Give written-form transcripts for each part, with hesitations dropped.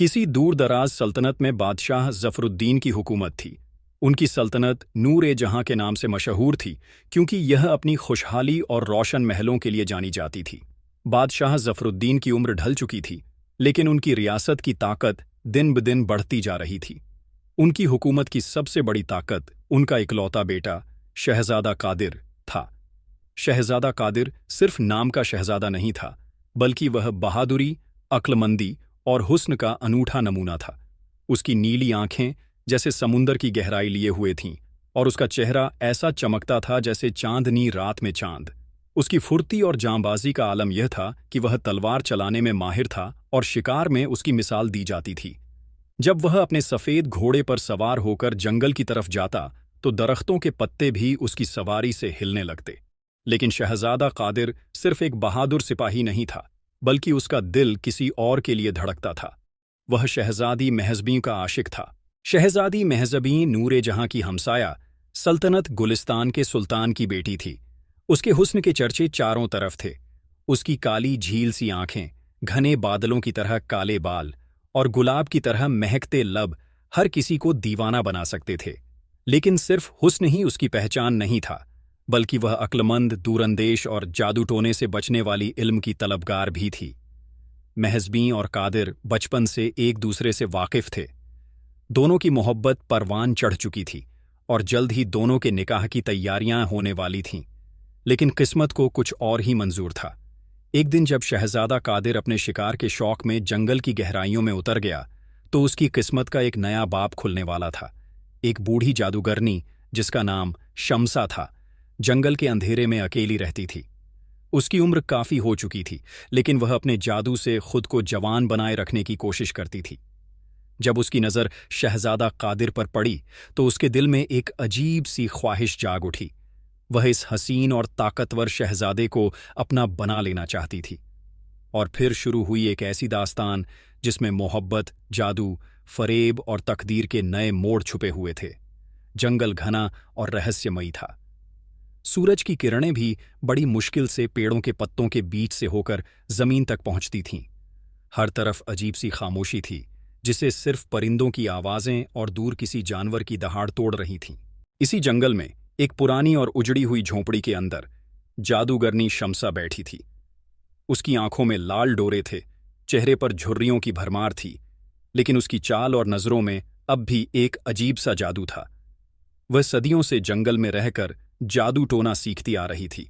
किसी दूर दराज सल्तनत में बादशाह जफरुद्दीन की हुकूमत थी। उनकी सल्तनत नूर-ए-जहां के नाम से मशहूर थी क्योंकि यह अपनी खुशहाली और रोशन महलों के लिए जानी जाती थी। बादशाह जफरुद्दीन की उम्र ढल चुकी थी, लेकिन उनकी रियासत की ताकत दिन ब दिन बढ़ती जा रही थी। उनकी हुकूमत की सबसे बड़ी ताकत उनका इकलौता बेटा शहजादा कादिर था। शहजादा कादिर सिर्फ नाम का शहजादा नहीं था, बल्कि वह बहादुरी, अक्लमंदी और हुस्न का अनूठा नमूना था। उसकी नीली आंखें जैसे समुंदर की गहराई लिए हुए थीं और उसका चेहरा ऐसा चमकता था जैसे चांदनी रात में चांद। उसकी फुर्ती और जांबाजी का आलम यह था कि वह तलवार चलाने में माहिर था और शिकार में उसकी मिसाल दी जाती थी। जब वह अपने सफ़ेद घोड़े पर सवार होकर जंगल की तरफ जाता तो दरख्तों के पत्ते भी उसकी सवारी से हिलने लगते। लेकिन शहजादा कादिर सिर्फ एक बहादुर सिपाही नहीं था, बल्कि उसका दिल किसी और के लिए धड़कता था। वह शहजादी महजबी का आशिक था। शहजादी महजबी नूर-ए-जहां की हमसाया सल्तनत गुलिस्तान के सुल्तान की बेटी थी। उसके हुस्न के चर्चे चारों तरफ थे। उसकी काली झील सी आंखें, घने बादलों की तरह काले बाल और गुलाब की तरह महकते लब हर किसी को दीवाना बना सकते थे। लेकिन सिर्फ हुस्न ही उसकी पहचान नहीं था, बल्कि वह अक्लमंद, दूरंदेश और जादू टोने से बचने वाली इल्म की तलबगार भी थी। महजबी और कादिर बचपन से एक दूसरे से वाकिफ थे। दोनों की मोहब्बत परवान चढ़ चुकी थी और जल्द ही दोनों के निकाह की तैयारियां होने वाली थीं। लेकिन किस्मत को कुछ और ही मंजूर था। एक दिन जब शहजादा कादिर अपने शिकार के शौक में जंगल की गहराइयों में उतर गया, तो उसकी किस्मत का एक नया बाब खुलने वाला था। एक बूढ़ी जादूगरनी जिसका नाम शम्सा था, जंगल के अंधेरे में अकेली रहती थी। उसकी उम्र काफी हो चुकी थी, लेकिन वह अपने जादू से खुद को जवान बनाए रखने की कोशिश करती थी। जब उसकी नज़र शहजादा कादिर पर पड़ी तो उसके दिल में एक अजीब सी ख्वाहिश जाग उठी। वह इस हसीन और ताकतवर शहजादे को अपना बना लेना चाहती थी। और फिर शुरू हुई एक ऐसी दास्तान जिसमें मोहब्बत, जादू, फरेब और तकदीर के नए मोड़ छुपे हुए थे। जंगल घना और रहस्यमयी था। सूरज की किरणें भी बड़ी मुश्किल से पेड़ों के पत्तों के बीच से होकर जमीन तक पहुंचती थीं। हर तरफ अजीब सी खामोशी थी, जिसे सिर्फ परिंदों की आवाजें और दूर किसी जानवर की दहाड़ तोड़ रही थीं। इसी जंगल में एक पुरानी और उजड़ी हुई झोंपड़ी के अंदर जादूगरनी शम्सा बैठी थी। उसकी आंखों में लाल डोरे थे, चेहरे पर झुर्रियों की भरमार थी, लेकिन उसकी चाल और नजरों में अब भी एक अजीब सा जादू था। वह सदियों से जंगल में रहकर जादू टोना सीखती आ रही थी।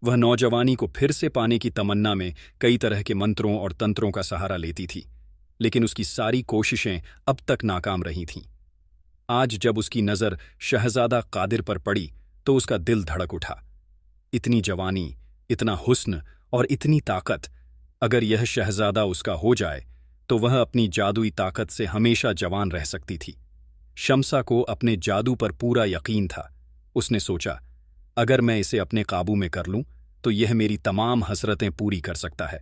वह नौजवानी को फिर से पाने की तमन्ना में कई तरह के मंत्रों और तंत्रों का सहारा लेती थी, लेकिन उसकी सारी कोशिशें अब तक नाकाम रही थीं। आज जब उसकी नज़र शहजादा कादिर पर पड़ी तो उसका दिल धड़क उठा। इतनी जवानी, इतना हुस्न और इतनी ताकत, अगर यह शहजादा उसका हो जाए तो वह अपनी जादुई ताकत से हमेशा जवान रह सकती थी। शम्सा को अपने जादू पर पूरा यकीन था। उसने सोचा, अगर मैं इसे अपने काबू में कर लूं तो यह मेरी तमाम हसरतें पूरी कर सकता है।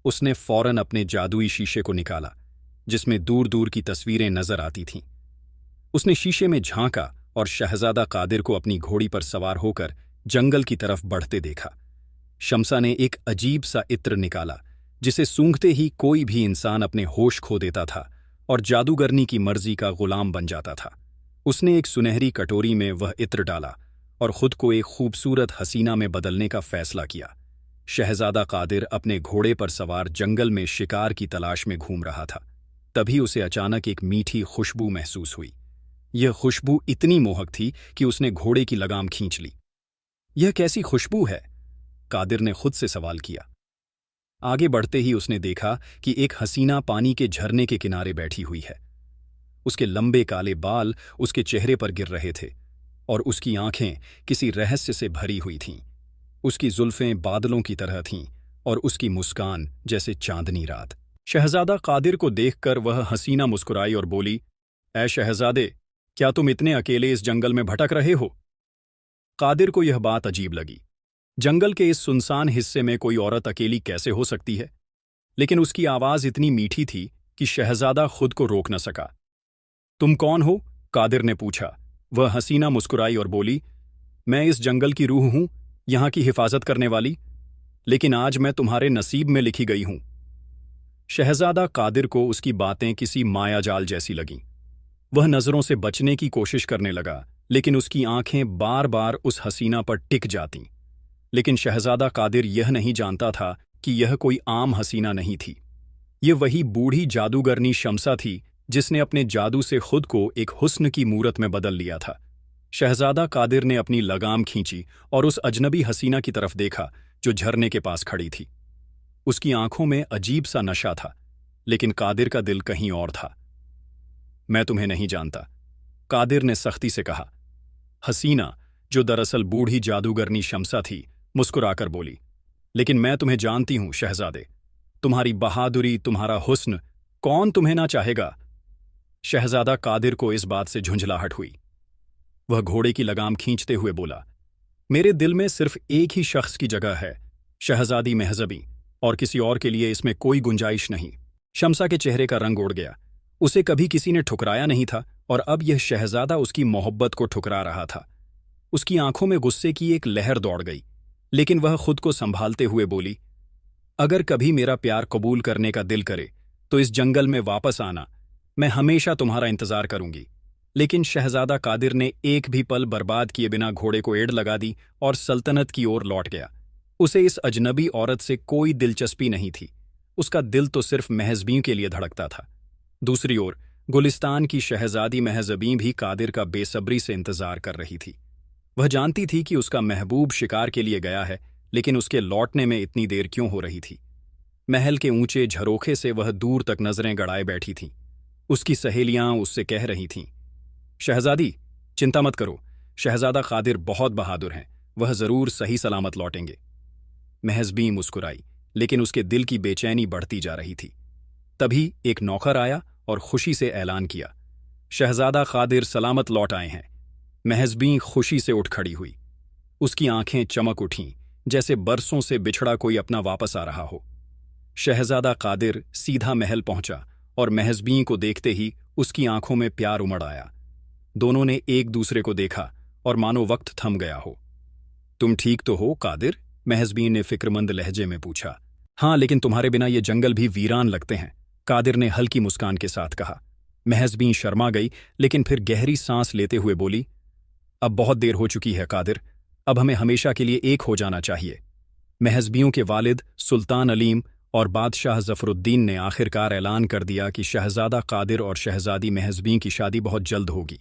उसने फौरन अपने जादुई शीशे को निकाला, जिसमें दूर दूर की तस्वीरें नजर आती थीं। उसने शीशे में झांका और शहजादा कादिर को अपनी घोड़ी पर सवार होकर जंगल की तरफ बढ़ते देखा। शम्सा ने एक अजीब सा इत्र निकाला, जिसे सूंघते ही कोई भी इंसान अपने होश खो देता था और जादूगरनी की मर्जी का गुलाम बन जाता था। उसने एक सुनहरी कटोरी में वह इत्र डाला और खुद को एक खूबसूरत हसीना में बदलने का फैसला किया। शहजादा कादिर अपने घोड़े पर सवार जंगल में शिकार की तलाश में घूम रहा था। तभी उसे अचानक एक मीठी खुशबू महसूस हुई। यह खुशबू इतनी मोहक थी कि उसने घोड़े की लगाम खींच ली। यह कैसी खुशबू है? कादिर ने खुद से सवाल किया। आगे बढ़ते ही उसने देखा कि एक हसीना पानी के झरने के किनारे बैठी हुई है। उसके लंबे काले बाल उसके चेहरे पर गिर रहे थे और उसकी आंखें किसी रहस्य से भरी हुई थीं। उसकी जुल्फें बादलों की तरह थीं और उसकी मुस्कान जैसे चांदनी रात। शहजादा कादिर को देखकर वह हसीना मुस्कुराई और बोली, ऐ शहजादे, क्या तुम इतने अकेले इस जंगल में भटक रहे हो? कादिर को यह बात अजीब लगी। जंगल के इस सुनसान हिस्से में कोई औरत अकेली कैसे हो सकती है? लेकिन उसकी आवाज इतनी मीठी थी कि शहजादा खुद को रोक न सका। तुम कौन हो? कादिर ने पूछा। वह हसीना मुस्कुराई और बोली, मैं इस जंगल की रूह हूं, यहां की हिफाजत करने वाली। लेकिन आज मैं तुम्हारे नसीब में लिखी गई हूं। शहजादा कादिर को उसकी बातें किसी मायाजाल जैसी लगीं। वह नज़रों से बचने की कोशिश करने लगा, लेकिन उसकी आंखें बार बार उस हसीना पर टिक जातीं। लेकिन शहजादा कादिर यह नहीं जानता था कि यह कोई आम हसीना नहीं थी। ये वही बूढ़ी जादूगरनी शम्सा थी जिसने अपने जादू से खुद को एक हुस्न की मूरत में बदल लिया था। शहजादा कादिर ने अपनी लगाम खींची और उस अजनबी हसीना की तरफ देखा जो झरने के पास खड़ी थी। उसकी आंखों में अजीब सा नशा था, लेकिन कादिर का दिल कहीं और था। मैं तुम्हें नहीं जानता, कादिर ने सख्ती से कहा। हसीना, जो दरअसल बूढ़ी जादूगरनी शम्सा थी, मुस्कुराकर बोली, लेकिन मैं तुम्हें जानती हूं शहजादे। तुम्हारी बहादुरी, तुम्हारा हुस्न, कौन तुम्हें ना चाहेगा। शहजादा कादिर को इस बात से झुंझलाहट हुई। वह घोड़े की लगाम खींचते हुए बोला, मेरे दिल में सिर्फ एक ही शख्स की जगह है, शहजादी महजबी, और किसी और के लिए इसमें कोई गुंजाइश नहीं। शम्सा के चेहरे का रंग उड़ गया। उसे कभी किसी ने ठुकराया नहीं था और अब यह शहजादा उसकी मोहब्बत को ठुकरा रहा था। उसकी आंखों में गुस्से की एक लहर दौड़ गई, लेकिन वह खुद को संभालते हुए बोली, अगर कभी मेरा प्यार कबूल करने का दिल करे तो इस जंगल में वापस आना, मैं हमेशा तुम्हारा इंतजार करूंगी। लेकिन शहजादा कादिर ने एक भी पल बर्बाद किए बिना घोड़े को एड़ लगा दी और सल्तनत की ओर लौट गया। उसे इस अजनबी औरत से कोई दिलचस्पी नहीं थी। उसका दिल तो सिर्फ महजबी के लिए धड़कता था। दूसरी ओर गुलिस्तान की शहजादी महजबी भी कादिर का बेसब्री से इंतजार कर रही थी। वह जानती थी कि उसका महबूब शिकार के लिए गया है, लेकिन उसके लौटने में इतनी देर क्यों हो रही थी। महल के ऊंचे झरोखे से वह दूर तक नजरें गड़ाए बैठी थीं। उसकी सहेलियां उससे कह रही थीं, शहजादी, चिंता मत करो, शहजादा कादिर बहुत बहादुर हैं, वह जरूर सही सलामत लौटेंगे। महजबी मुस्कुराई, लेकिन उसके दिल की बेचैनी बढ़ती जा रही थी। तभी एक नौकर आया और खुशी से ऐलान किया, शहजादा कादिर सलामत लौट आए हैं। महजबी खुशी से उठ खड़ी हुई। उसकी आंखें चमक उठीं, जैसे बरसों से बिछड़ा कोई अपना वापस आ रहा हो। शहजादा कादिर सीधा महल पहुंचा और महजबी को देखते ही उसकी आंखों में प्यार उमड़ आया। दोनों ने एक दूसरे को देखा और मानो वक्त थम गया हो। तुम ठीक तो हो कादिर? महजबी ने फिक्रमंद लहजे में पूछा। हाँ, लेकिन तुम्हारे बिना ये जंगल भी वीरान लगते हैं, कादिर ने हल्की मुस्कान के साथ कहा। महजबी शर्मा गई, लेकिन फिर गहरी सांस लेते हुए बोली, अब बहुत देर हो चुकी है कादिर, अब हमें हमेशा के लिए एक हो जाना चाहिए। महजबियों के वालिद सुल्तान अलीम और बादशाह जफरुद्दीन ने आखिरकार ऐलान कर दिया कि शहजादा कादिर और शहजादी महजबी की शादी बहुत जल्द होगी।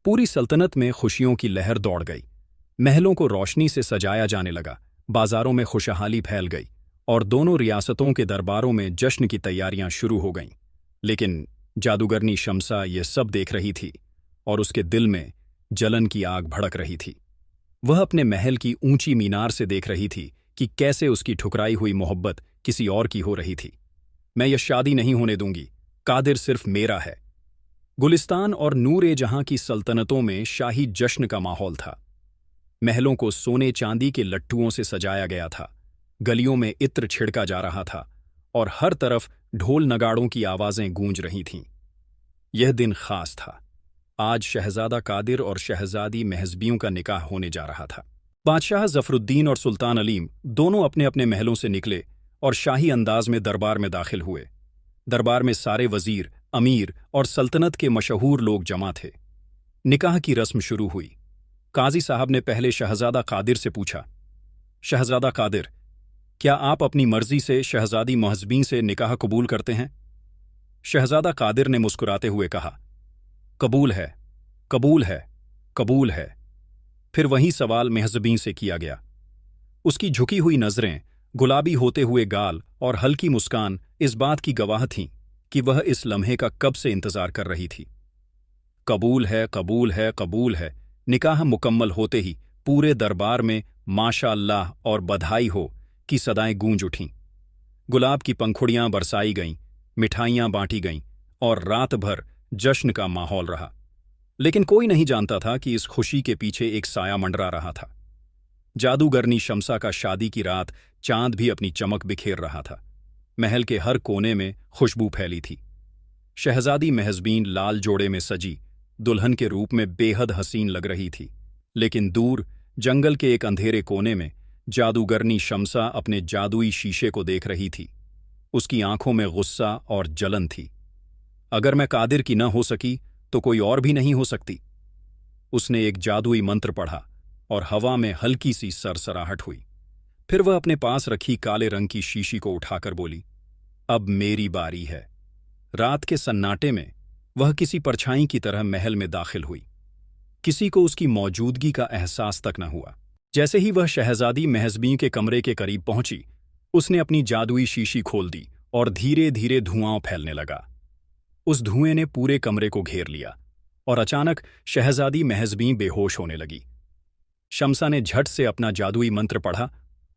पूरी सल्तनत में खुशियों की लहर दौड़ गई। महलों को रोशनी से सजाया जाने लगा, बाजारों में खुशहाली फैल गई और दोनों रियासतों के दरबारों में जश्न की तैयारियां शुरू हो गईं। लेकिन जादूगरनी शम्सा ये सब देख रही थी और उसके दिल में जलन की आग भड़क रही थी। वह अपने महल की ऊंची मीनार से देख रही थी कि कैसे उसकी ठुकराई हुई मोहब्बत किसी और की हो रही थी। मैं यह शादी नहीं होने दूंगी, कादिर सिर्फ मेरा है। गुलिस्तान और नूर-ए-जहां की सल्तनतों में शाही जश्न का माहौल था। महलों को सोने चांदी के लट्टुओं से सजाया गया था, गलियों में इत्र छिड़का जा रहा था और हर तरफ ढोल नगाड़ों की आवाजें गूंज रही थीं। यह दिन खास था। आज शहजादा कादिर और शहजादी महजबियों का निकाह होने जा रहा था। बादशाह जफरुद्दीन और सुल्तान अलीम दोनों अपने अपने महलों से निकले और शाही अंदाज में दरबार में दाखिल हुए। दरबार में सारे वजीर, अमीर और सल्तनत के मशहूर लोग जमा थे। निकाह की रस्म शुरू हुई। काजी साहब ने पहले शहजादा कादिर से पूछा, शहजादा कादिर, क्या आप अपनी मर्जी से शहजादी महजबी से निकाह कबूल करते हैं? शहजादा कादिर ने मुस्कुराते हुए कहा, कबूल है, कबूल है, कबूल है। फिर वही सवाल महजबी से किया गया। उसकी झुकी हुई नजरें, गुलाबी होते हुए गाल और हल्की मुस्कान इस बात की गवाह थीं कि वह इस लम्हे का कब से इंतजार कर रही थी। कबूल है, कबूल है, कबूल है। निकाह मुकम्मल होते ही पूरे दरबार में माशा अल्लाह और बधाई हो की सदाएं गूंज उठीं। गुलाब की पंखुड़ियां बरसाई गईं, मिठाइयां बांटी गईं और रात भर जश्न का माहौल रहा। लेकिन कोई नहीं जानता था कि इस खुशी के पीछे एक साया मंडरा रहा था। जादूगरनी शम्सा का शादी की रात चांद भी अपनी चमक बिखेर रहा था। महल के हर कोने में खुशबू फैली थी। शहजादी महजबीन लाल जोड़े में सजी दुल्हन के रूप में बेहद हसीन लग रही थी। लेकिन दूर जंगल के एक अंधेरे कोने में जादूगरनी शम्सा अपने जादुई शीशे को देख रही थी। उसकी आंखों में गुस्सा और जलन थी। अगर मैं कादिर की न हो सकी तो कोई और भी नहीं हो सकती। उसने एक जादुई मंत्र पढ़ा और हवा में हल्की सी सरसराहट हुई। फिर वह अपने पास रखी काले रंग की शीशी को उठाकर बोली, अब मेरी बारी है। रात के सन्नाटे में वह किसी परछाई की तरह महल में दाखिल हुई। किसी को उसकी मौजूदगी का एहसास तक न हुआ। जैसे ही वह शहजादी महजबी के कमरे के करीब पहुंची, उसने अपनी जादुई शीशी खोल दी और धीरे धीरे धुआं फैलने लगा। उस धुएं ने पूरे कमरे को घेर लिया और अचानक शहजादी महजबी बेहोश होने लगी। शम्सा ने झट से अपना जादुई मंत्र पढ़ा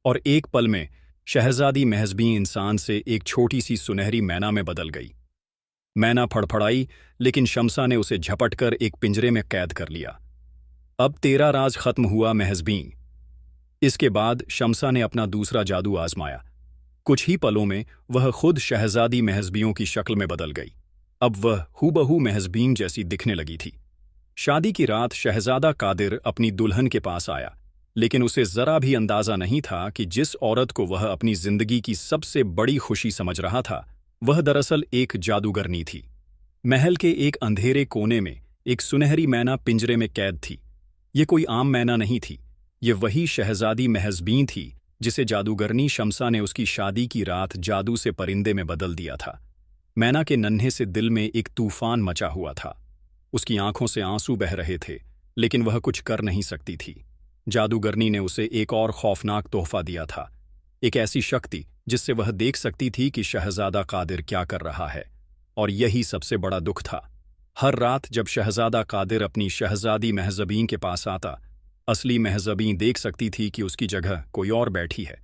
और एक पल में शहजादी महजबी इंसान से एक छोटी सी सुनहरी मैना में बदल गई। मैना फड़फड़ाई, लेकिन शम्सा ने उसे झपटकर एक पिंजरे में कैद कर लिया। अब तेरा राज खत्म हुआ महजबी। इसके बाद शम्सा ने अपना दूसरा जादू आजमाया। कुछ ही पलों में वह खुद शहजादी महजबियों की शक्ल में बदल गई। अब वह हूबहू महजबीन जैसी दिखने लगी थी। शादी की रात शहजादा कादिर अपनी दुल्हन के पास आया, लेकिन उसे जरा भी अंदाजा नहीं था कि जिस औरत को वह अपनी जिंदगी की सबसे बड़ी खुशी समझ रहा था, वह दरअसल एक जादूगरनी थी। महल के एक अंधेरे कोने में एक सुनहरी मैना पिंजरे में कैद थी। ये कोई आम मैना नहीं थी, ये वही शहजादी महजबीन थी जिसे जादूगरनी शम्सा ने उसकी शादी की रात जादू से परिंदे में बदल दिया था। मैना के नन्हे से दिल में एक तूफान मचा हुआ था। उसकी आंखों से आंसू बह रहे थे, लेकिन वह कुछ कर नहीं सकती थी। जादूगरनी ने उसे एक और खौफनाक तोहफा दिया था, एक ऐसी शक्ति जिससे वह देख सकती थी कि शहजादा कादिर क्या कर रहा है। और यही सबसे बड़ा दुख था। हर रात जब शहजादा कादिर अपनी शहजादी महजबीन के पास आता, असली महजबीन देख सकती थी कि उसकी जगह कोई और बैठी है।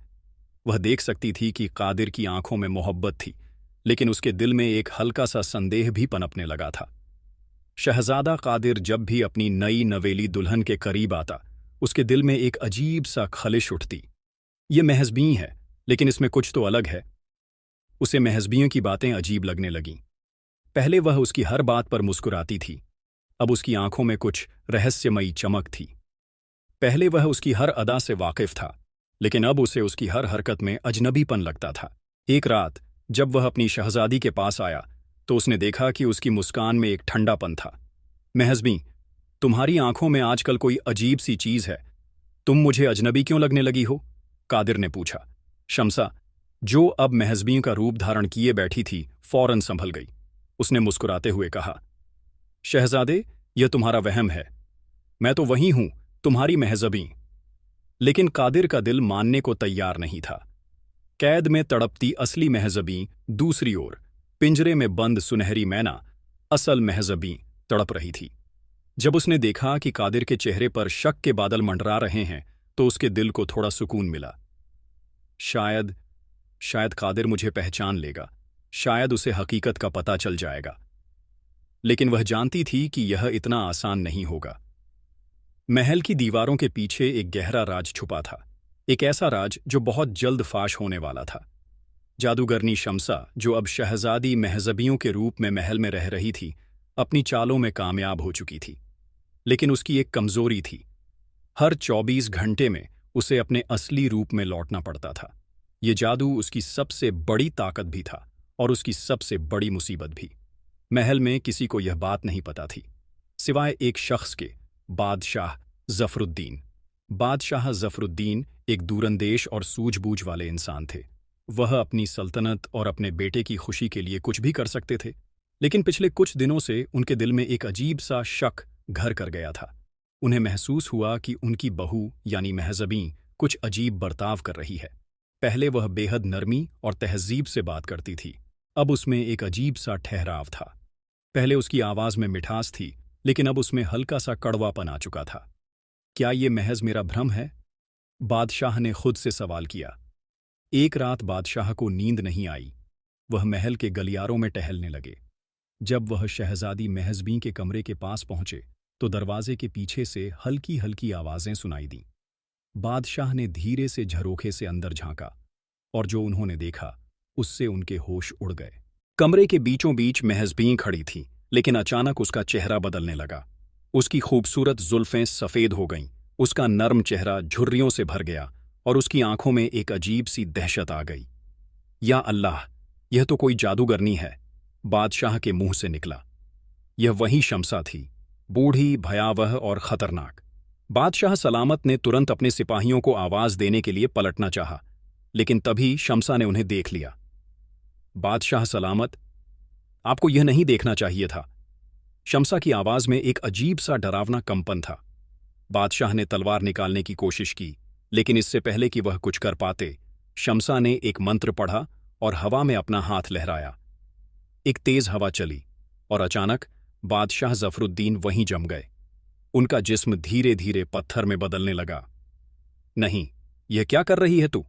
वह देख सकती थी कि कादिर की आंखों में मोहब्बत थी, लेकिन उसके दिल में एक हल्का सा संदेह भी पनपने लगा था। शहजादा कादिर जब भी अपनी नई नवेली दुल्हन के करीब आता, उसके दिल में एक अजीब सा खलिश उठती। ये महजबी है, लेकिन इसमें कुछ तो अलग है। उसे महजबियों की बातें अजीब लगने लगीं। पहले वह उसकी हर बात पर मुस्कुराती थी, अब उसकी आंखों में कुछ रहस्यमयी चमक थी। पहले वह उसकी हर अदा से वाकिफ था, लेकिन अब उसे उसकी हर हरकत में अजनबीपन लगता था। एक रात जब वह अपनी शहजादी के पास आया तो उसने देखा कि उसकी मुस्कान में एक ठंडापन था। महजबी, तुम्हारी आंखों में आजकल कोई अजीब सी चीज है। तुम मुझे अजनबी क्यों लगने लगी हो? कादिर ने पूछा। शम्सा, जो अब महजबियों का रूप धारण किए बैठी थी, फौरन संभल गई। उसने मुस्कुराते हुए कहा, शहजादे, यह तुम्हारा वहम है। मैं तो वही हूं, तुम्हारी महजबी। लेकिन कादिर का दिल मानने को तैयार नहीं था। कैद में तड़पती असली महजबी दूसरी ओर, पिंजरे में बंद सुनहरी मैना असल महजबी तड़प रही थी। जब उसने देखा कि कादिर के चेहरे पर शक के बादल मंडरा रहे हैं, तो उसके दिल को थोड़ा सुकून मिला। शायद कादिर मुझे पहचान लेगा, शायद उसे हकीकत का पता चल जाएगा। लेकिन वह जानती थी कि यह इतना आसान नहीं होगा। महल की दीवारों के पीछे एक गहरा राज छुपा था, एक ऐसा राज जो बहुत जल्द फाश होने वाला था। जादूगरनी शम्सा, जो अब शहजादी महजबियों के रूप में महल में रह रही थी, अपनी चालों में कामयाब हो चुकी थी। लेकिन उसकी एक कमजोरी थी। हर 24 घंटे में उसे अपने असली रूप में लौटना पड़ता था। ये जादू उसकी सबसे बड़ी ताकत भी था और उसकी सबसे बड़ी मुसीबत भी। महल में किसी को यह बात नहीं पता थी, सिवाय एक शख्स के, बादशाह जफरुद्दीन। बादशाह जफरुद्दीन एक दूरंदेश और सूझबूझ वाले इंसान थे। वह अपनी सल्तनत और अपने बेटे की खुशी के लिए कुछ भी कर सकते थे, लेकिन पिछले कुछ दिनों से उनके दिल में एक अजीब सा शक घर कर गया था। उन्हें महसूस हुआ कि उनकी बहू यानी महजबी कुछ अजीब बर्ताव कर रही है। पहले वह बेहद नरमी और तहजीब से बात करती थी, अब उसमें एक अजीब सा ठहराव था। पहले उसकी आवाज में मिठास थी, लेकिन अब उसमें हल्का सा कड़वापन आ चुका था। क्या ये महज मेरा भ्रम है? बादशाह ने खुद से सवाल किया। एक रात बादशाह को नींद नहीं आई। वह महल के गलियारों में टहलने लगे। जब वह शहजादी महजबी के कमरे के पास पहुंचे तो दरवाजे के पीछे से हल्की हल्की आवाजें सुनाई दीं। बादशाह ने धीरे से झरोखे से अंदर झांका और जो उन्होंने देखा उससे उनके होश उड़ गए। कमरे के बीचों बीच महजबी खड़ी थी, लेकिन अचानक उसका चेहरा बदलने लगा। उसकी खूबसूरत जुल्फें सफ़ेद हो गईं, उसका नर्म चेहरा झुर्रियों से भर गया और उसकी आंखों में एक अजीब सी दहशत आ गई। या अल्लाह, यह तो कोई जादूगरनी है, बादशाह के मुंह से निकला। यह वही शम्सा थी, बूढ़ी, भयावह और खतरनाक। बादशाह सलामत ने तुरंत अपने सिपाहियों को आवाज देने के लिए पलटना चाहा, लेकिन तभी शम्सा ने उन्हें देख लिया। बादशाह सलामत, आपको यह नहीं देखना चाहिए था। शम्सा की आवाज में एक अजीब सा डरावना कंपन था। बादशाह ने तलवार निकालने की कोशिश की, लेकिन इससे पहले कि वह कुछ कर पाते, शम्सा ने एक मंत्र पढ़ा और हवा में अपना हाथ लहराया। एक तेज हवा चली और अचानक बादशाह जफरुद्दीन वहीं जम गए। उनका जिस्म धीरे धीरे पत्थर में बदलने लगा। नहीं, यह क्या कर रही है तू?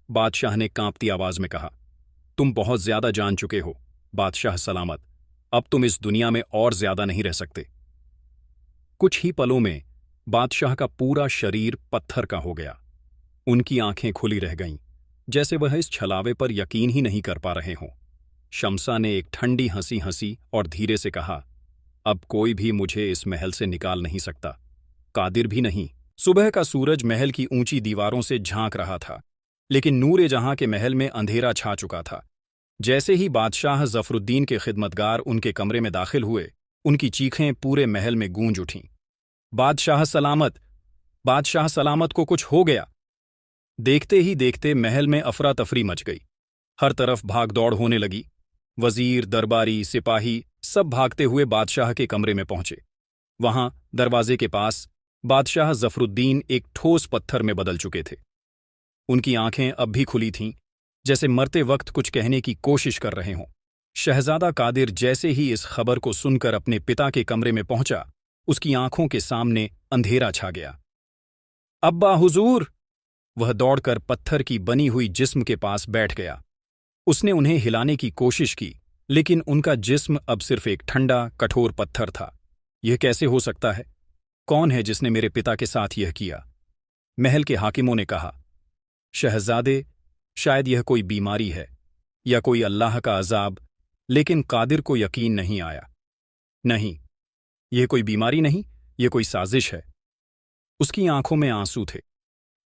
बादशाह ने कांपती आवाज में कहा। तुम बहुत ज्यादा जान चुके हो, बादशाह सलामत। अब तुम इस दुनिया में और ज्यादा नहीं रह सकते। कुछ ही पलों में बादशाह का पूरा शरीर पत्थर का हो गया। उनकी आंखें खुली रह गईं, जैसे वह इस छलावे पर यकीन ही नहीं कर पा रहे हों। शम्सा ने एक ठंडी हंसी हंसी और धीरे से कहा, अब कोई भी मुझे इस महल से निकाल नहीं सकता, कादिर भी नहीं। सुबह का सूरज महल की ऊंची दीवारों से झांक रहा था, लेकिन नूरे जहां के महल में अंधेरा छा चुका था। जैसे ही बादशाह जफरुद्दीन के खिदमतगार उनके कमरे में दाखिल हुए, उनकी चीखें पूरे महल में गूंज उठीं। बादशाह सलामत, बादशाह सलामत को कुछ हो गया। देखते ही देखते महल में अफरा तफरी मच गई। हर तरफ भाग दौड़ होने लगी। वजीर, दरबारी, सिपाही सब भागते हुए बादशाह के कमरे में पहुंचे। वहां दरवाजे के पास बादशाह जफरुद्दीन एक ठोस पत्थर में बदल चुके थे। उनकी आंखें अब भी खुली थीं, जैसे मरते वक्त कुछ कहने की कोशिश कर रहे हों। शहजादा कादिर जैसे ही इस खबर को सुनकर अपने पिता के कमरे में पहुंचा, उसकी आंखों के सामने अंधेरा छा गया। अब्बा हुजूर! वह दौड़कर पत्थर की बनी हुई जिस्म के पास बैठ गया। उसने उन्हें हिलाने की कोशिश की, लेकिन उनका जिस्म अब सिर्फ एक ठंडा, कठोर पत्थर था। यह कैसे हो सकता है? कौन है जिसने मेरे पिता के साथ यह किया? महल के हाकिमों ने कहा। शहजादे, शायद यह कोई बीमारी है या कोई अल्लाह का अजाब, लेकिन कादिर को यकीन नहीं आया। नहीं, यह कोई बीमारी नहीं, यह कोई साजिश है। उसकी आंखों में आंसू थे,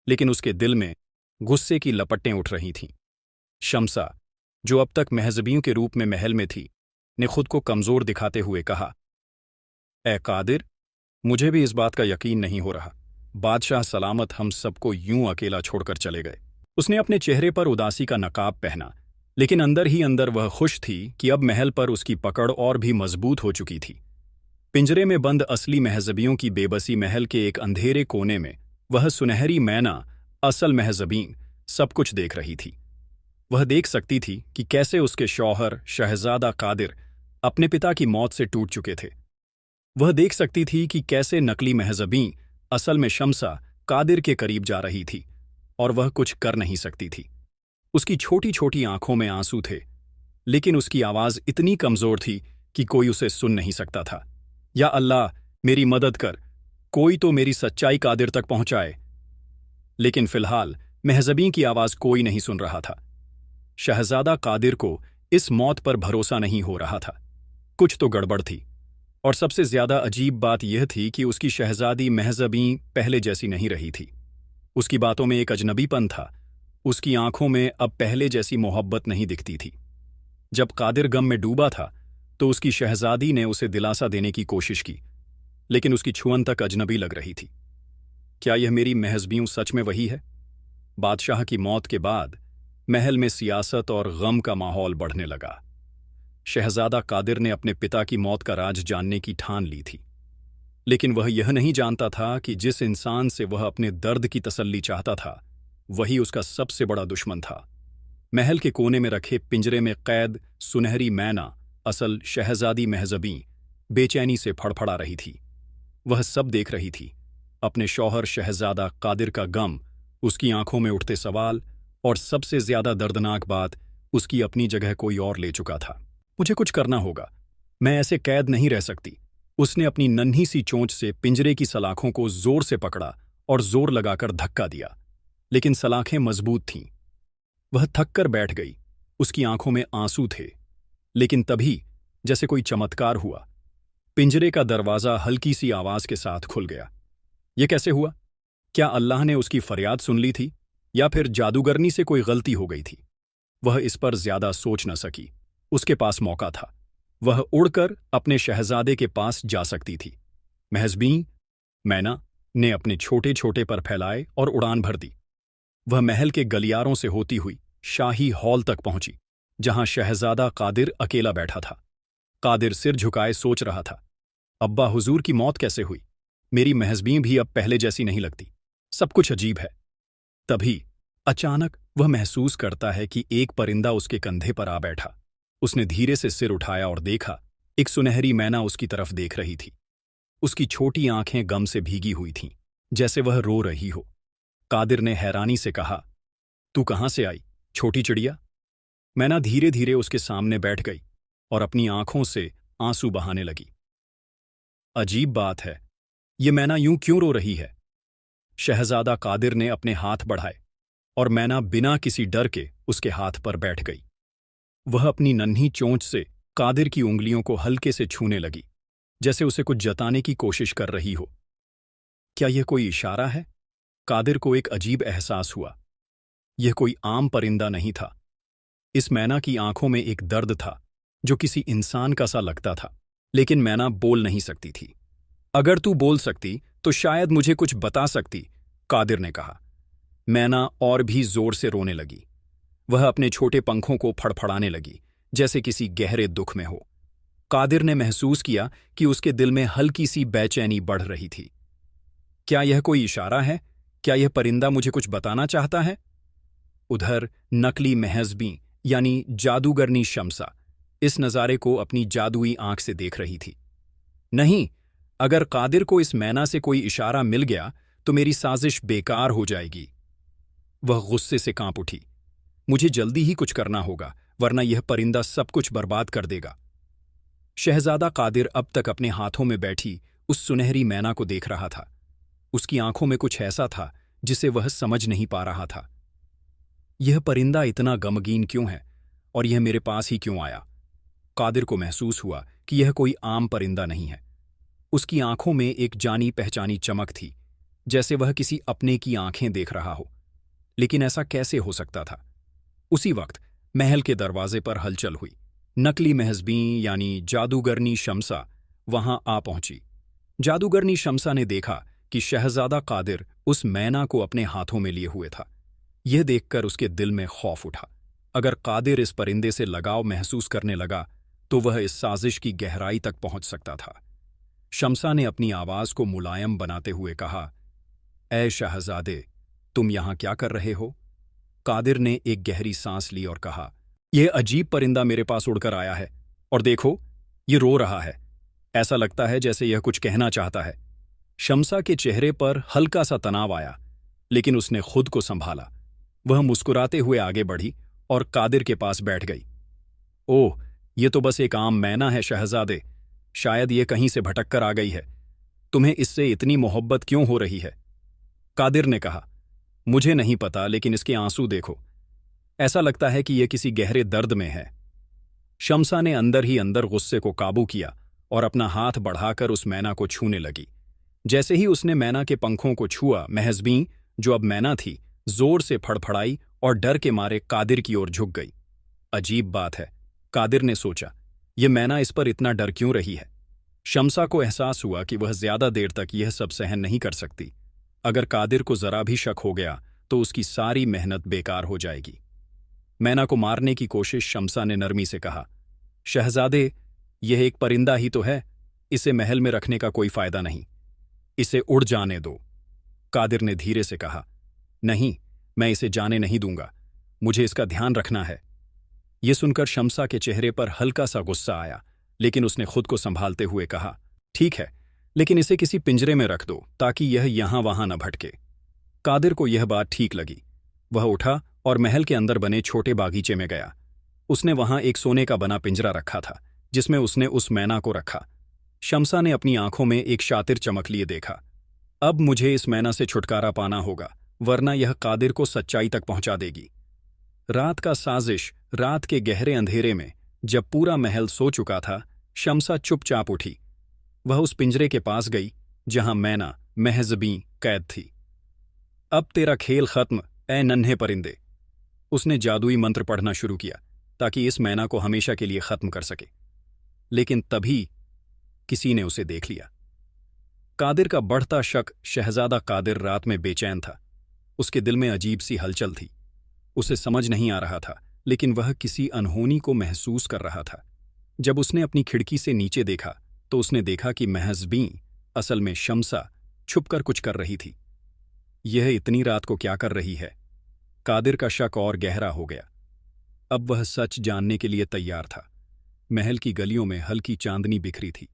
लेकिन उसके दिल में गुस्से की लपटें उठ रही थीं। शम्सा, जो अब तक महजबियों के रूप में महल में थी, ने खुद को कमजोर दिखाते हुए कहा, ए कादिर, मुझे भी इस बात का यकीन नहीं हो रहा। बादशाह सलामत हम सबको यूं अकेला छोड़कर चले गए। उसने अपने चेहरे पर उदासी का नकाब पहना, लेकिन अंदर ही अंदर वह खुश थी कि अब महल पर उसकी पकड़ और भी मजबूत हो चुकी थी। पिंजरे में बंद असली महजबियों की बेबसी महल के एक अंधेरे कोने में वह सुनहरी मैना, असल महजबीन, सब कुछ देख रही थी। वह देख सकती थी कि कैसे उसके शौहर शहजादा कादिर अपने पिता की मौत से टूट चुके थे। वह देख सकती थी कि कैसे नकली महजबीं, असल में शम्सा, कादिर के करीब जा रही थी और वह कुछ कर नहीं सकती थी। उसकी छोटी छोटी आंखों में आंसू थे, लेकिन उसकी आवाज इतनी कमजोर थी कि कोई उसे सुन नहीं सकता था। या अल्लाह, मेरी मदद कर, कोई तो मेरी सच्चाई कादिर तक पहुंचाए। लेकिन फिलहाल महजबीं की आवाज कोई नहीं सुन रहा था। शहजादा कादिर को इस मौत पर भरोसा नहीं हो रहा था। कुछ तो गड़बड़ थी, और सबसे ज्यादा अजीब बात यह थी कि उसकी शहजादी महजबीं पहले जैसी नहीं रही थी। उसकी बातों में एक अजनबीपन था। उसकी आंखों में अब पहले जैसी मोहब्बत नहीं दिखती थी। जब कादिर गम में डूबा था तो उसकी शहजादी ने उसे दिलासा देने की कोशिश की, लेकिन उसकी छुअन तक अजनबी लग रही थी। क्या यह मेरी महजबियों सच में वही है? बादशाह की मौत के बाद महल में सियासत और गम का माहौल बढ़ने लगा। शहजादा कादिर ने अपने पिता की मौत का राज जानने की ठान ली थी, लेकिन वह यह नहीं जानता था कि जिस इंसान से वह अपने दर्द की तसल्ली चाहता था, वही उसका सबसे बड़ा दुश्मन था। महल के कोने में रखे पिंजरे में कैद सुनहरी मैना, असल शहजादी महजबीं, बेचैनी से फड़फड़ा रही थी। वह सब देख रही थी, अपने शौहर शहजादा कादिर का गम, उसकी आंखों में उठते सवाल, और सबसे ज्यादा दर्दनाक बात, उसकी अपनी जगह कोई और ले चुका था। मुझे कुछ करना होगा, मैं ऐसे कैद नहीं रह सकती। उसने अपनी नन्ही सी चोंच से पिंजरे की सलाखों को जोर से पकड़ा और जोर लगाकर धक्का दिया, लेकिन सलाखें मजबूत थीं। वह थक कर बैठ गई। उसकी आंखों में आंसू थे, लेकिन तभी जैसे कोई चमत्कार हुआ। पिंजरे का दरवाजा हल्की सी आवाज के साथ खुल गया। यह कैसे हुआ? क्या अल्लाह ने उसकी फरियाद सुन ली थी, या फिर जादूगरनी से कोई गलती हो गई थी? वह इस पर ज्यादा सोच न सकी। उसके पास मौका था। वह उड़कर अपने शहजादे के पास जा सकती थी। महजबीं, मैना ने अपने छोटे छोटे पर फैलाए और उड़ान भर दी। वह महल के गलियारों से होती हुई शाही हॉल तक पहुंची, जहां शहजादा कादिर अकेला बैठा था। कादिर सिर झुकाए सोच रहा था, अब्बा हुजूर की मौत कैसे हुई? मेरी महजबीं भी अब पहले जैसी नहीं लगती। सब कुछ अजीब है। तभी अचानक वह महसूस करता है कि एक परिंदा उसके कंधे पर आ बैठा। उसने धीरे से सिर उठाया और देखा, एक सुनहरी मैना उसकी तरफ देख रही थी। उसकी छोटी आंखें गम से भीगी हुई थीं, जैसे वह रो रही हो। कादिर ने हैरानी से कहा, तू कहां से आई, छोटी चिड़िया? मैना धीरे धीरे उसके सामने बैठ गई और अपनी आंखों से आंसू बहाने लगी। अजीब बात है, ये मैना यूं क्यों रो रही है? शहजादा कादिर ने अपने हाथ बढ़ाए और मैना बिना किसी डर के उसके हाथ पर बैठ गई। वह अपनी नन्ही चोंच से कादिर की उंगलियों को हल्के से छूने लगी, जैसे उसे कुछ जताने की कोशिश कर रही हो। क्या यह कोई इशारा है? कादिर को एक अजीब एहसास हुआ। यह कोई आम परिंदा नहीं था। इस मैना की आंखों में एक दर्द था जो किसी इंसान का सा लगता था, लेकिन मैना बोल नहीं सकती थी। अगर तू बोल सकती तो शायद मुझे कुछ बता सकती, कादिर ने कहा। मैना और भी जोर से रोने लगी। वह अपने छोटे पंखों को फड़फड़ाने लगी, जैसे किसी गहरे दुख में हो। कादिर ने महसूस किया कि उसके दिल में हल्की सी बेचैनी बढ़ रही थी। क्या यह कोई इशारा है? क्या यह परिंदा मुझे कुछ बताना चाहता है? उधर नकली महजबीं यानी जादूगरनी शम्सा इस नज़ारे को अपनी जादुई आंख से देख रही थी। नहीं, अगर कादिर को इस मैना से कोई इशारा मिल गया तो मेरी साजिश बेकार हो जाएगी। वह गुस्से से कांप उठी। मुझे जल्दी ही कुछ करना होगा, वरना यह परिंदा सब कुछ बर्बाद कर देगा। शहजादा कादिर अब तक अपने हाथों में बैठी उस सुनहरी मैना को देख रहा था। उसकी आंखों में कुछ ऐसा था जिसे वह समझ नहीं पा रहा था। यह परिंदा इतना गमगीन क्यों है और यह मेरे पास ही क्यों आया? कादिर को महसूस हुआ कि यह कोई आम परिंदा नहीं है। उसकी आंखों में एक जानी पहचानी चमक थी, जैसे वह किसी अपने की आंखें देख रहा हो। लेकिन ऐसा कैसे हो सकता था? उसी वक्त महल के दरवाजे पर हलचल हुई। नकली महजबीं यानी जादूगरनी शम्सा वहां आ पहुंची। जादूगरनी शम्सा ने देखा कि शहजादा कादिर उस मैना को अपने हाथों में लिए हुए था। यह देखकर उसके दिल में खौफ उठा। अगर कादिर इस परिंदे से लगाव महसूस करने लगा तो वह इस साजिश की गहराई तक पहुंच सकता था। शम्सा ने अपनी आवाज को मुलायम बनाते हुए कहा, ऐ शहजादे, तुम यहां क्या कर रहे हो? कादिर ने एक गहरी सांस ली और कहा, यह अजीब परिंदा मेरे पास उड़कर आया है और देखो, ये रो रहा है। ऐसा लगता है जैसे यह कुछ कहना चाहता है। शम्सा के चेहरे पर हल्का सा तनाव आया, लेकिन उसने खुद को संभाला। वह मुस्कुराते हुए आगे बढ़ी और कादिर के पास बैठ गई। ओह, ये तो बस एक आम मैना है शहजादे। शायद ये कहीं से भटक कर आ गई है। तुम्हें इससे इतनी मोहब्बत क्यों हो रही है? कादिर ने कहा, मुझे नहीं पता, लेकिन इसके आंसू देखो। ऐसा लगता है कि यह किसी गहरे दर्द में है। शम्सा ने अंदर ही अंदर गुस्से को काबू किया और अपना हाथ बढ़ाकर उस मैना को छूने लगी। जैसे ही उसने मैना के पंखों को छुआ, महजबीं, जो अब मैना थी, जोर से फड़फड़ाई और डर के मारे कादिर की ओर झुक गई। अजीब बात है, कादिर ने सोचा, यह मैना इस पर इतना डर क्यों रही है? शम्सा को एहसास हुआ कि वह ज्यादा देर तक यह सब सहन नहीं कर सकती। अगर कादिर को जरा भी शक हो गया तो उसकी सारी मेहनत बेकार हो जाएगी। मैना को मारने की कोशिश शम्सा ने नरमी से कहा, शहजादे, यह एक परिंदा ही तो है। इसे महल में रखने का कोई फायदा नहीं। इसे उड़ जाने दो। कादिर ने धीरे से कहा, नहीं, मैं इसे जाने नहीं दूंगा। मुझे इसका ध्यान रखना है। यह सुनकर शम्सा के चेहरे पर हल्का सा गुस्सा आया, लेकिन उसने खुद को संभालते हुए कहा, ठीक है, लेकिन इसे किसी पिंजरे में रख दो ताकि यह यहां वहां न भटके। कादिर को यह बात ठीक लगी। वह उठा और महल के अंदर बने छोटे बागीचे में गया। उसने वहां एक सोने का बना पिंजरा रखा था, जिसमें उसने उस मैना को रखा। शम्सा ने अपनी आंखों में एक शातिर चमक लिए देखा। अब मुझे इस मैना से छुटकारा पाना होगा, वरना यह कादिर को सच्चाई तक पहुंचा देगी। रात का साजिश, रात के गहरे अंधेरे में, जब पूरा महल सो चुका था, शम्सा चुपचाप उठी। वह उस पिंजरे के पास गई जहां मैना, महजबीं, कैद थी। अब तेरा खेल खत्म, ए नन्हे परिंदे, उसने जादुई मंत्र पढ़ना शुरू किया ताकि इस मैना को हमेशा के लिए खत्म कर सके। लेकिन तभी किसी ने उसे देख लिया। कादिर का बढ़ता शक। शहजादा कादिर रात में बेचैन था। उसके दिल में अजीब सी हलचल थी। उसे समझ नहीं आ रहा था, लेकिन वह किसी अनहोनी को महसूस कर रहा था। जब उसने अपनी खिड़की से नीचे देखा तो उसने देखा कि महज़बीं, असल में शम्सा, छुपकर कुछ कर रही थी। यह इतनी रात को क्या कर रही है? कादिर का शक और गहरा हो गया। अब वह सच जानने के लिए तैयार था। महल की गलियों में हल्की चांदनी बिखरी थी।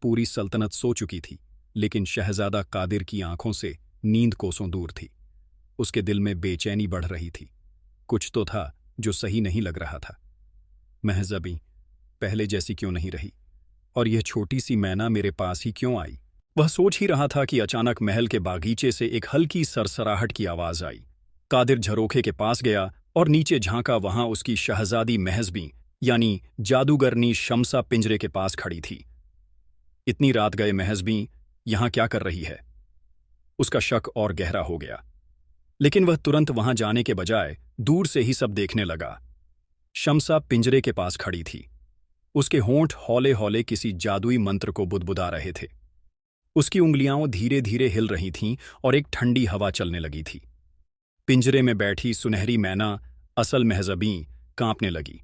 पूरी सल्तनत सो चुकी थी, लेकिन शहजादा कादिर की आंखों से नींद कोसों दूर थी। उसके दिल में बेचैनी बढ़ रही थी। कुछ तो था जो सही नहीं लग रहा था। महज़बीं पहले जैसी क्यों नहीं रही, और यह छोटी सी मैना मेरे पास ही क्यों आई? वह सोच ही रहा था कि अचानक महल के बागीचे से एक हल्की सरसराहट की आवाज आई। कादिर झरोखे के पास गया और नीचे झांका। वहां उसकी शहजादी महज़बीं यानी जादूगरनी शम्सा पिंजरे के पास खड़ी थी। इतनी रात गए महज़बीं यहां क्या कर रही है? उसका शक और गहरा हो गया। लेकिन वह तुरंत वहां जाने के बजाय दूर से ही सब देखने लगा। शम्सा पिंजरे के पास खड़ी थी। उसके होंठ हौले हौले किसी जादुई मंत्र को बुदबुदा रहे थे। उसकी उंगलियां धीरे धीरे हिल रही थीं और एक ठंडी हवा चलने लगी थी। पिंजरे में बैठी सुनहरी मैना, असल महज़बीं, कांपने लगी।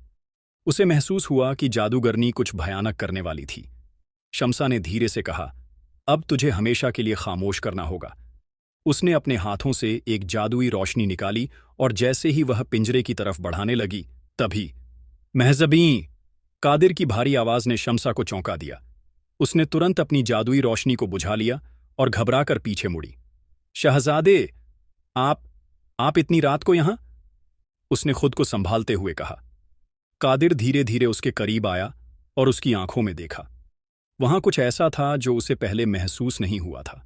उसे महसूस हुआ कि जादूगरनी कुछ भयानक करने वाली थी। शम्सा ने धीरे से कहा, अब तुझे हमेशा के लिए खामोश करना होगा। उसने अपने हाथों से एक जादुई रोशनी निकाली और जैसे ही वह पिंजरे की तरफ बढ़ाने लगी, तभी महज़बीं! कादिर की भारी आवाज ने शम्सा को चौंका दिया। उसने तुरंत अपनी जादुई रोशनी को बुझा लिया और घबराकर पीछे मुड़ी। शहजादे, आप इतनी रात को यहां? उसने खुद को संभालते हुए कहा। कादिर धीरे धीरे उसके करीब आया और उसकी आंखों में देखा। वहां कुछ ऐसा था जो उसे पहले महसूस नहीं हुआ था।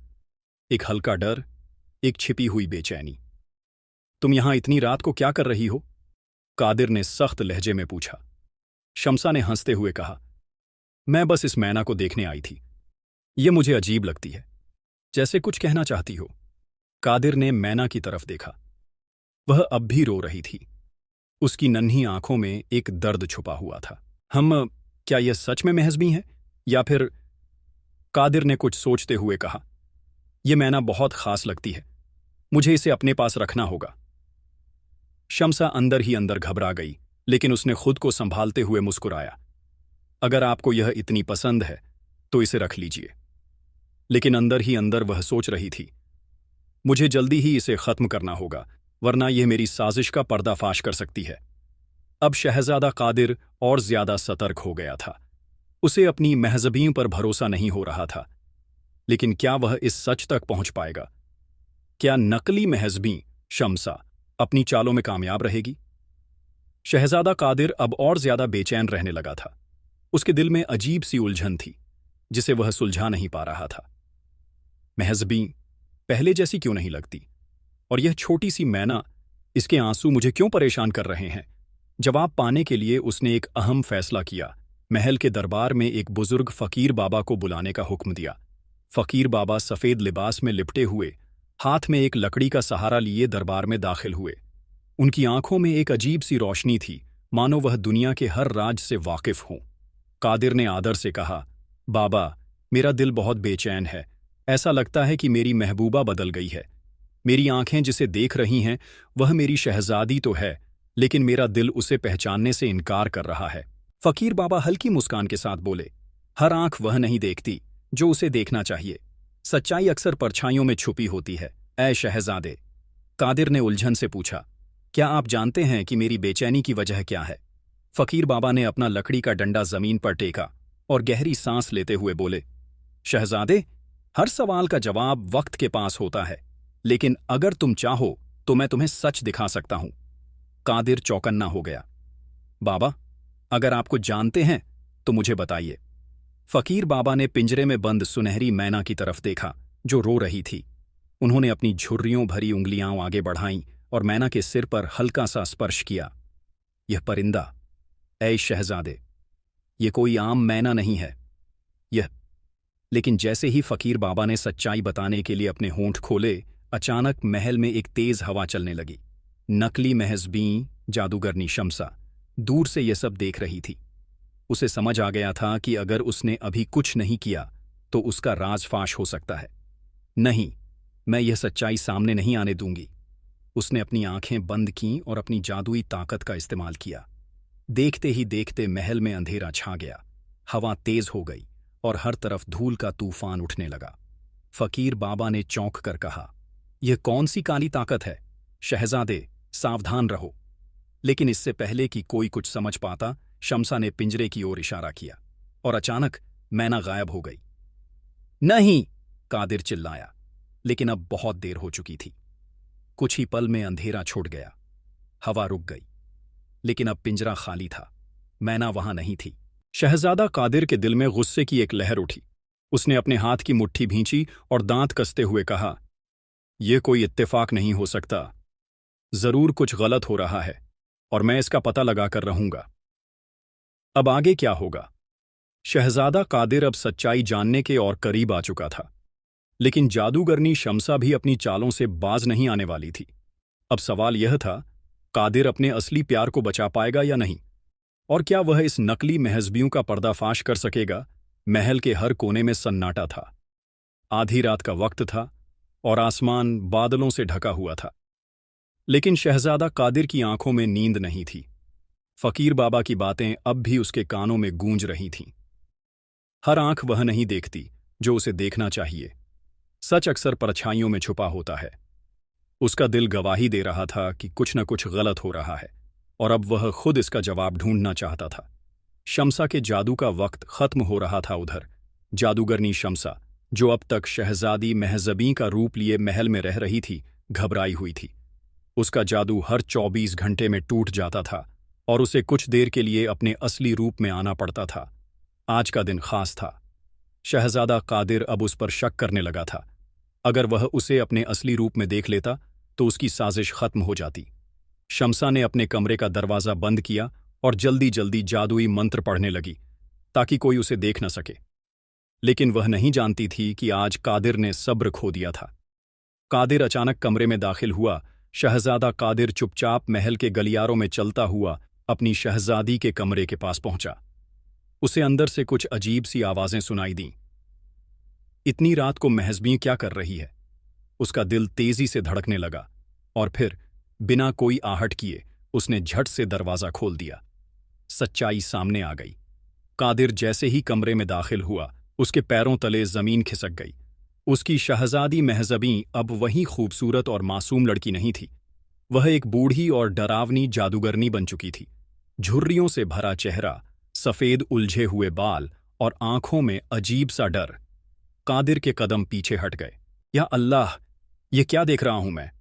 एक हल्का डर, एक छिपी हुई बेचैनी। तुम यहां इतनी रात को क्या कर रही हो? कादिर ने सख्त लहजे में पूछा। शम्सा ने हंसते हुए कहा, मैं बस इस मैना को देखने आई थी। ये मुझे अजीब लगती है, जैसे कुछ कहना चाहती हो। कादिर ने मैना की तरफ देखा। वह अब भी रो रही थी। उसकी नन्ही आंखों में एक दर्द छुपा हुआ था। क्या यह सच में महज़बीं है या फिर? कादिर ने कुछ सोचते हुए कहा, यह मैना बहुत खास लगती है। मुझे इसे अपने पास रखना होगा। शम्सा अंदर ही अंदर घबरा गई, लेकिन उसने खुद को संभालते हुए मुस्कुराया। अगर आपको यह इतनी पसंद है तो इसे रख लीजिए। लेकिन अंदर ही अंदर वह सोच रही थी, मुझे जल्दी ही इसे खत्म करना होगा, वरना यह मेरी साजिश का पर्दाफाश कर सकती है। अब शहजादा कादिर और ज्यादा सतर्क हो गया था। उसे अपनी महज़बीं पर भरोसा नहीं हो रहा था। लेकिन क्या वह इस सच तक पहुंच पाएगा? क्या नकली महज़बीं शम्सा अपनी चालों में कामयाब रहेगी? शहजादा कादिर अब और ज्यादा बेचैन रहने लगा था। उसके दिल में अजीब सी उलझन थी जिसे वह सुलझा नहीं पा रहा था। महज़बीं पहले जैसी क्यों नहीं लगती, और यह छोटी सी मैना, इसके आंसू मुझे क्यों परेशान कर रहे हैं? जवाब पाने के लिए उसने एक अहम फैसला किया। महल के दरबार में एक बुजुर्ग फकीर बाबा को बुलाने का हुक्म दिया। फकीर बाबा सफेद लिबास में लिपटे हुए, हाथ में एक लकड़ी का सहारा लिए दरबार में दाखिल हुए। उनकी आंखों में एक अजीब सी रोशनी थी, मानो वह दुनिया के हर राज से वाकिफ हों। कादिर ने आदर से कहा, बाबा, मेरा दिल बहुत बेचैन है। ऐसा लगता है कि मेरी महबूबा बदल गई है। मेरी आंखें जिसे देख रही हैं वह मेरी शहजादी तो है, लेकिन मेरा दिल उसे पहचानने से इनकार कर रहा है। फकीर बाबा हल्की मुस्कान के साथ बोले, हर आंख वह नहीं देखती जो उसे देखना चाहिए। सच्चाई अक्सर परछाइयों में छुपी होती है। ऐ शहजादे, कादिर ने उलझन से पूछा, क्या आप जानते हैं कि मेरी बेचैनी की वजह क्या है? फकीर बाबा ने अपना लकड़ी का डंडा जमीन पर टेका और गहरी सांस लेते हुए बोले, शहजादे, हर सवाल का जवाब वक्त के पास होता है, लेकिन अगर तुम चाहो तो मैं तुम्हें सच दिखा सकता हूं। कादिर चौकन्ना हो गया। बाबा, अगर आपको जानते हैं तो मुझे बताइए। फकीर बाबा ने पिंजरे में बंद सुनहरी मैना की तरफ देखा जो रो रही थी। उन्होंने अपनी झुर्रियों भरी उंगलियां आगे बढ़ाईं और मैना के सिर पर हल्का सा स्पर्श किया। यह परिंदा, ऐ शहजादे, यह कोई आम मैना नहीं है। यह लेकिन जैसे ही फकीर बाबा ने सच्चाई बताने के लिए अपने होंठ खोले, अचानक महल में एक तेज हवा चलने लगी। नकली महज़बीं जादूगरनी शम्सा दूर से ये सब देख रही थी। उसे समझ आ गया था कि अगर उसने अभी कुछ नहीं किया तो उसका राज फाश हो सकता है। नहीं, मैं यह सच्चाई सामने नहीं आने दूंगी। उसने अपनी आंखें बंद कीं और अपनी जादुई ताकत का इस्तेमाल किया। देखते ही देखते महल में अंधेरा छा गया, हवा तेज हो गई और हर तरफ धूल का तूफान उठने लगा। फकीर बाबा ने चौंक कर कहा, यह कौन सी काली ताकत है? शहजादे, सावधान रहो। लेकिन इससे पहले कि कोई कुछ समझ पाता, शम्सा ने पिंजरे की ओर इशारा किया और अचानक मैना गायब हो गई। नहीं, कादिर चिल्लाया, लेकिन अब बहुत देर हो चुकी थी। कुछ ही पल में अंधेरा छूट गया, हवा रुक गई, लेकिन अब पिंजरा खाली था, मैना वहां नहीं थी। शहजादा कादिर के दिल में गुस्से की एक लहर उठी। उसने अपने हाथ की मुट्ठी भींची और दांत कसते हुए कहा, यह कोई इत्तेफाक नहीं हो सकता। जरूर कुछ गलत हो रहा है और मैं इसका पता लगाकर रहूंगा। अब आगे क्या होगा? शहजादा कादिर अब सच्चाई जानने के और करीब आ चुका था, लेकिन जादूगरनी शम्सा भी अपनी चालों से बाज नहीं आने वाली थी। अब सवाल यह था, कादिर अपने असली प्यार को बचा पाएगा या नहीं, और क्या वह इस नकली महजबियों का पर्दाफाश कर सकेगा? महल के हर कोने में सन्नाटा था। आधी रात का वक्त था और आसमान बादलों से ढका हुआ था, लेकिन शहजादा कादिर की आंखों में नींद नहीं थी। फकीर बाबा की बातें अब भी उसके कानों में गूंज रही थीं। हर आंख वह नहीं देखती जो उसे देखना चाहिए। सच अक्सर परछाइयों में छुपा होता है। उसका दिल गवाही दे रहा था कि कुछ न कुछ गलत हो रहा है, और अब वह खुद इसका जवाब ढूंढना चाहता था। शम्सा के जादू का वक्त खत्म हो रहा था। उधर जादूगरनी शम्सा, जो अब तक शहजादी महजबी का रूप लिए महल में रह रही थी, घबराई हुई थी। उसका जादू हर 24 घंटे में टूट जाता था और उसे कुछ देर के लिए अपने असली रूप में आना पड़ता था। आज का दिन खास था। शहजादा कादिर अब उस पर शक करने लगा था। अगर वह उसे अपने असली रूप में देख लेता तो उसकी साजिश खत्म हो जाती। शम्सा ने अपने कमरे का दरवाज़ा बंद किया और जल्दी जल्दी जादुई मंत्र पढ़ने लगी ताकि कोई उसे देख न सके। लेकिन वह नहीं जानती थी कि आज कादिर ने सब्र खो दिया था। कादिर अचानक कमरे में दाखिल हुआ। शहजादा कादिर चुपचाप महल के गलियारों में चलता हुआ अपनी शहजादी के कमरे के पास पहुंचा। उसे अंदर से कुछ अजीब सी आवाजें सुनाई दीं। इतनी रात को महजबी क्या कर रही है? उसका दिल तेजी से धड़कने लगा और फिर बिना कोई आहट किए उसने झट से दरवाजा खोल दिया। सच्चाई सामने आ गई। कादिर जैसे ही कमरे में दाखिल हुआ, उसके पैरों तले जमीन खिसक गई। उसकी शहजादी महजबी अब वही खूबसूरत और मासूम लड़की नहीं थी। वह एक बूढ़ी और डरावनी जादूगरनी बन चुकी थी। झुर्रियों से भरा चेहरा, सफेद उलझे हुए बाल और आंखों में अजीब सा डर। कादिर के कदम पीछे हट गए। या अल्लाह, ये क्या देख रहा हूं मैं?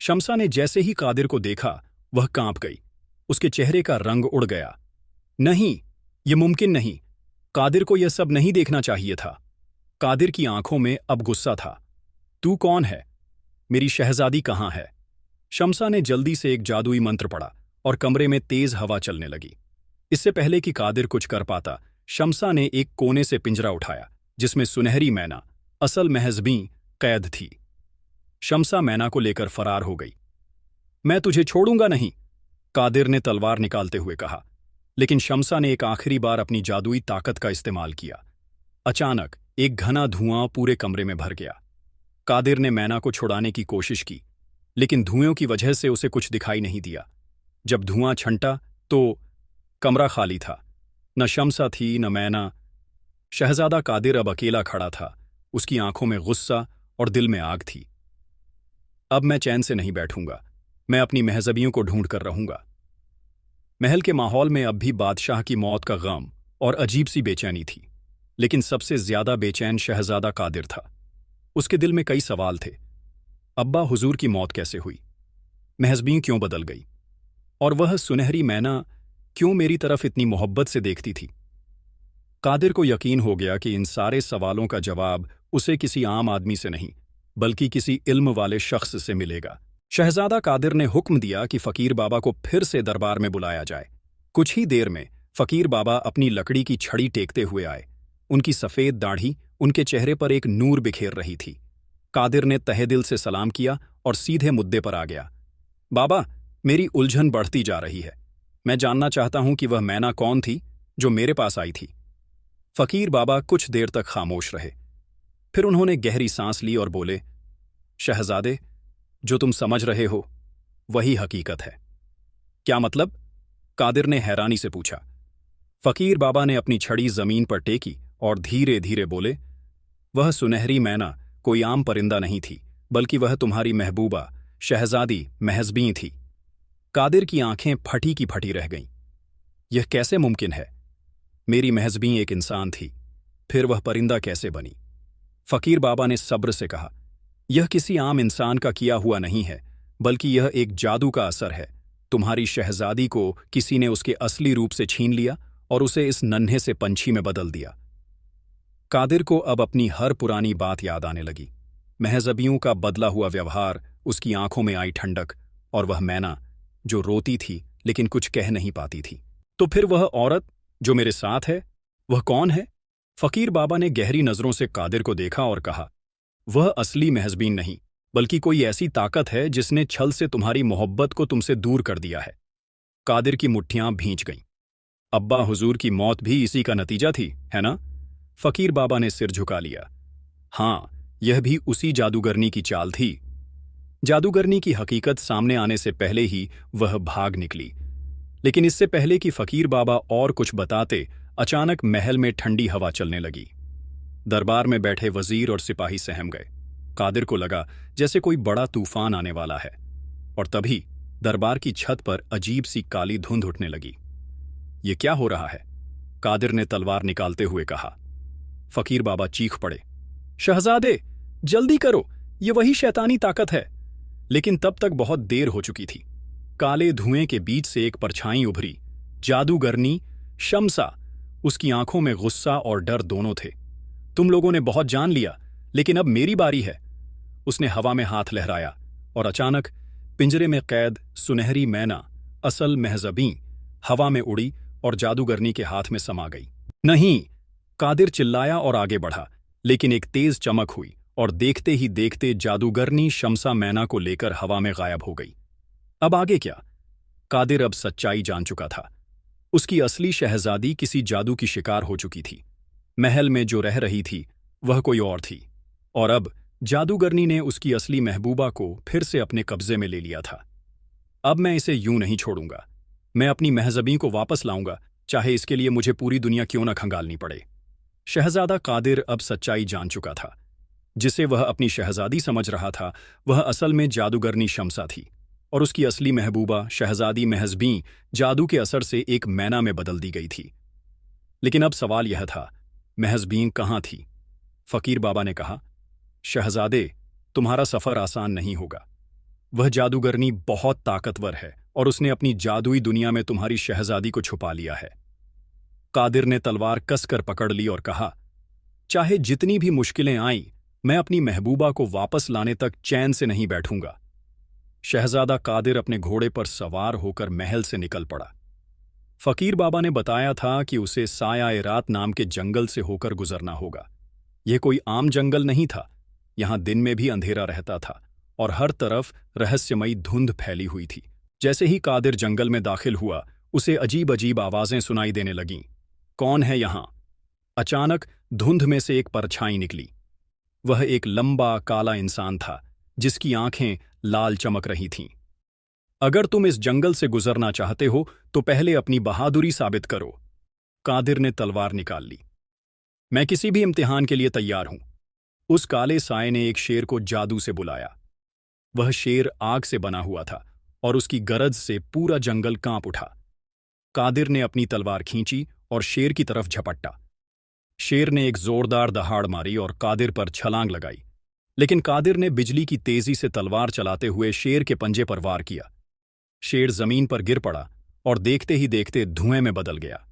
शम्सा ने जैसे ही कादिर को देखा, वह कांप गई। उसके चेहरे का रंग उड़ गया। नहीं, ये मुमकिन नहीं। कादिर को यह सब नहीं देखना चाहिए था। कादिर की आंखों में अब गुस्सा था। तू कौन है? मेरी शहजादी कहाँ है? शम्सा ने जल्दी से एक जादुई मंत्र पढ़ा और कमरे में तेज हवा चलने लगी। इससे पहले कि कादिर कुछ कर पाता, शम्सा ने एक कोने से पिंजरा उठाया जिसमें सुनहरी मैना, असल महजबी, कैद थी। शम्सा मैना को लेकर फरार हो गई। मैं तुझे छोड़ूंगा नहीं, कादिर ने तलवार निकालते हुए कहा। लेकिन शम्सा ने एक आखिरी बार अपनी जादुई ताकत का इस्तेमाल किया। अचानक एक घना धुआं पूरे कमरे में भर गया। कादिर ने मैना को छुड़ाने की कोशिश की, लेकिन धुएं की वजह से उसे कुछ दिखाई नहीं दिया। जब धुआं छंटा तो कमरा खाली था। न शम्सा थी, न मैना। शहजादा कादिर अब अकेला खड़ा था। उसकी आंखों में गुस्सा और दिल में आग थी। अब मैं चैन से नहीं बैठूंगा। मैं अपनी महजबियों को ढूंढ कर रहूंगा। महल के माहौल में अब भी बादशाह की मौत का गम और अजीब सी बेचैनी थी, लेकिन सबसे ज्यादा बेचैन शहजादा कादिर था। उसके दिल में कई सवाल थे। अब्बा हुजूर की मौत कैसे हुई? महजबी क्यों बदल गई? और वह सुनहरी मैना क्यों मेरी तरफ इतनी मोहब्बत से देखती थी? कादिर को यकीन हो गया कि इन सारे सवालों का जवाब उसे किसी आम आदमी से नहीं, बल्कि किसी इल्म वाले शख्स से मिलेगा। शहजादा कादिर ने हुक्म दिया कि फकीर बाबा को फिर से दरबार में बुलाया जाए। कुछ ही देर में फकीर बाबा अपनी लकड़ी की छड़ी टेकते हुए आए। उनकी सफ़ेद दाढ़ी उनके चेहरे पर एक नूर बिखेर रही थी। कादिर ने तहे दिल से सलाम किया और सीधे मुद्दे पर आ गया। बाबा, मेरी उलझन बढ़ती जा रही है। मैं जानना चाहता हूं कि वह मैना कौन थी जो मेरे पास आई थी। फकीर बाबा कुछ देर तक खामोश रहे। फिर उन्होंने गहरी सांस ली और बोले, शहजादे, जो तुम समझ रहे हो वही हकीकत है। क्या मतलब? कादिर ने हैरानी से पूछा। फकीर बाबा ने अपनी छड़ी जमीन पर टेकी और धीरे धीरे बोले, वह सुनहरी मैना कोई आम परिंदा नहीं थी, बल्कि वह तुम्हारी महबूबा शहजादी महजबी थी। कादिर की आंखें फटी की फटी रह गईं। यह कैसे मुमकिन है? मेरी महजबी एक इंसान थी, फिर वह परिंदा कैसे बनी? फकीर बाबा ने सब्र से कहा, यह किसी आम इंसान का किया हुआ नहीं है, बल्कि यह एक जादू का असर है। तुम्हारी शहजादी को किसी ने उसके असली रूप से छीन लिया और उसे इस नन्हे से पंछी में बदल दिया। कादिर को अब अपनी हर पुरानी बात याद आने लगी। महजबियों का बदला हुआ व्यवहार, उसकी आंखों में आई ठंडक, और वह मैना जो रोती थी लेकिन कुछ कह नहीं पाती थी। तो फिर वह औरत जो मेरे साथ है, वह कौन है? फकीर बाबा ने गहरी नजरों से कादिर को देखा और कहा, वह असली महजबीन नहीं, बल्कि कोई ऐसी ताकत है जिसने छल से तुम्हारी मोहब्बत को तुमसे दूर कर दिया है। कादिर की मुट्ठियां भींच गईं। अब्बा हुजूर की मौत भी इसी का नतीजा थी, है ना? फकीर बाबा ने सिर झुका लिया। हां, यह भी उसी जादूगरनी की चाल थी। जादूगरनी की हकीकत सामने आने से पहले ही वह भाग निकली। लेकिन इससे पहले कि फकीर बाबा और कुछ बताते, अचानक महल में ठंडी हवा चलने लगी। दरबार में बैठे वजीर और सिपाही सहम गए। कादिर को लगा जैसे कोई बड़ा तूफान आने वाला है। और तभी दरबार की छत पर अजीब सी काली धुंध उठने लगी। ये क्या हो रहा है? कादिर ने तलवार निकालते हुए कहा। फकीर बाबा चीख पड़े, शहजादे, जल्दी करो, ये वही शैतानी ताकत है। लेकिन तब तक बहुत देर हो चुकी थी। काले धुएं के बीच से एक परछाई उभरी। जादूगरनी शम्सा। उसकी आंखों में गुस्सा और डर दोनों थे। तुम लोगों ने बहुत जान लिया, लेकिन अब मेरी बारी है। उसने हवा में हाथ लहराया और अचानक पिंजरे में कैद सुनहरी मैना, असल महजबी, हवा में उड़ी और जादूगरनी के हाथ में समा गई। नहीं! कादिर चिल्लाया और आगे बढ़ा, लेकिन एक तेज चमक हुई और देखते ही देखते जादूगरनी शम्सा मैना को लेकर हवा में गायब हो गई। अब आगे क्या? कादिर अब सच्चाई जान चुका था। उसकी असली शहजादी किसी जादू की शिकार हो चुकी थी। महल में जो रह रही थी वह कोई और थी, और अब जादूगरनी ने उसकी असली महबूबा को फिर से अपने कब्जे में ले लिया था। अब मैं इसे यूं नहीं छोड़ूंगा। मैं अपनी महजबी को वापस लाऊंगा, चाहे इसके लिए मुझे पूरी दुनिया क्यों न खंगालनी पड़े। शहजादा कादिर अब सच्चाई जान चुका था। जिसे वह अपनी शहजादी समझ रहा था, वह असल में जादूगरनी शम्सा थी, और उसकी असली महबूबा शहजादी महजबी जादू के असर से एक मैना में बदल दी गई थी। लेकिन अब सवाल यह था, महजबीन कहाँ थी? फकीर बाबा ने कहा, शहजादे, तुम्हारा सफर आसान नहीं होगा। वह जादूगरनी बहुत ताकतवर है और उसने अपनी जादुई दुनिया में तुम्हारी शहजादी को छुपा लिया है। कादिर ने तलवार कसकर पकड़ ली और कहा, चाहे जितनी भी मुश्किलें आईं, मैं अपनी महबूबा को वापस लाने तक चैन से नहीं बैठूंगा। शहजादा कादिर अपने घोड़े पर सवार होकर महल से निकल पड़ा। फकीर बाबा ने बताया था कि उसे साया-ए-रात नाम के जंगल से होकर गुजरना होगा। यह कोई आम जंगल नहीं था। यहां दिन में भी अंधेरा रहता था और हर तरफ रहस्यमयी धुंध फैली हुई थी। जैसे ही कादिर जंगल में दाखिल हुआ, उसे अजीब अजीब आवाजें सुनाई देने लगीं। कौन है यहां? अचानक धुंध में से एक परछाई निकली। वह एक लंबा काला इंसान था, जिसकी आंखें लाल चमक रही थीं। अगर तुम इस जंगल से गुजरना चाहते हो तो पहले अपनी बहादुरी साबित करो। कादिर ने तलवार निकाल ली। मैं किसी भी इम्तिहान के लिए तैयार हूं। उस काले साए ने एक शेर को जादू से बुलाया। वह शेर आग से बना हुआ था और उसकी गरज से पूरा जंगल कांप उठा। कादिर ने अपनी तलवार खींची और शेर की तरफ झपट्टा। शेर ने एक जोरदार दहाड़ मारी और कादिर पर छलांग लगाई, लेकिन कादिर ने बिजली की तेजी से तलवार चलाते हुए शेर के पंजे पर वार किया। शेर जमीन पर गिर पड़ा और देखते ही देखते धुएं में बदल गया।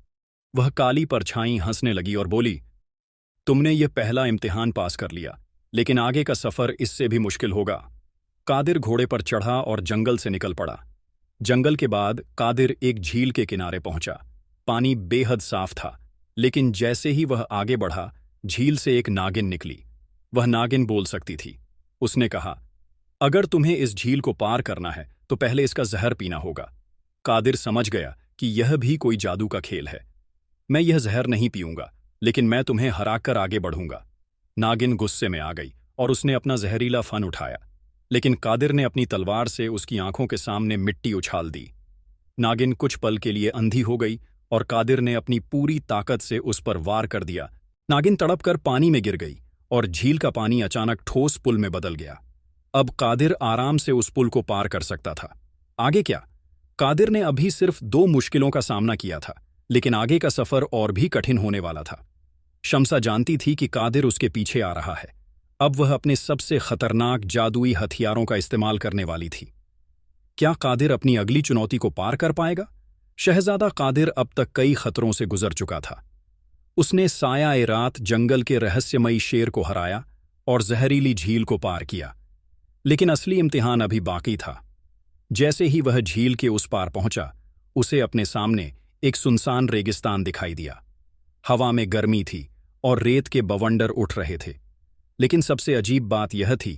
वह काली परछाई हंसने लगी और बोली, तुमने यह पहला इम्तिहान पास कर लिया, लेकिन आगे का सफर इससे भी मुश्किल होगा। कादिर घोड़े पर चढ़ा और जंगल से निकल पड़ा। जंगल के बाद कादिर एक झील के किनारे पहुंचा। पानी बेहद साफ था, लेकिन जैसे ही वह आगे बढ़ा, झील से एक नागिन निकली। वह नागिन बोल सकती थी। उसने कहा, अगर तुम्हें इस झील को पार करना है तो पहले इसका जहर पीना होगा। कादिर समझ गया कि यह भी कोई जादू का खेल है। मैं यह जहर नहीं पीऊंगा, लेकिन मैं तुम्हें हराकर आगे बढ़ूंगा। नागिन गुस्से में आ गई और उसने अपना जहरीला फन उठाया, लेकिन कादिर ने अपनी तलवार से उसकी आंखों के सामने मिट्टी उछाल दी। नागिन कुछ पल के लिए अंधी हो गई और कादिर ने अपनी पूरी ताकत से उस पर वार कर दिया। नागिन तड़प कर पानी में गिर गई और झील का पानी अचानक ठोस पुल में बदल गया। अब कादिर आराम से उस पुल को पार कर सकता था। आगे क्या? कादिर ने अभी सिर्फ 2 मुश्किलों का सामना किया था, लेकिन आगे का सफर और भी कठिन होने वाला था। शम्सा जानती थी कि कादिर उसके पीछे आ रहा है। अब वह अपने सबसे खतरनाक जादुई हथियारों का इस्तेमाल करने वाली थी। क्या कादिर अपनी अगली चुनौती को पार कर पाएगा? शहजादा कादिर अब तक कई खतरों से गुजर चुका था। उसने साया-ए-रात जंगल के रहस्यमयी शेर को हराया और जहरीली झील को पार किया, लेकिन असली इम्तिहान अभी बाकी था। जैसे ही वह झील के उस पार पहुंचा, उसे अपने सामने एक सुनसान रेगिस्तान दिखाई दिया। हवा में गर्मी थी और रेत के बवंडर उठ रहे थे। लेकिन सबसे अजीब बात यह थी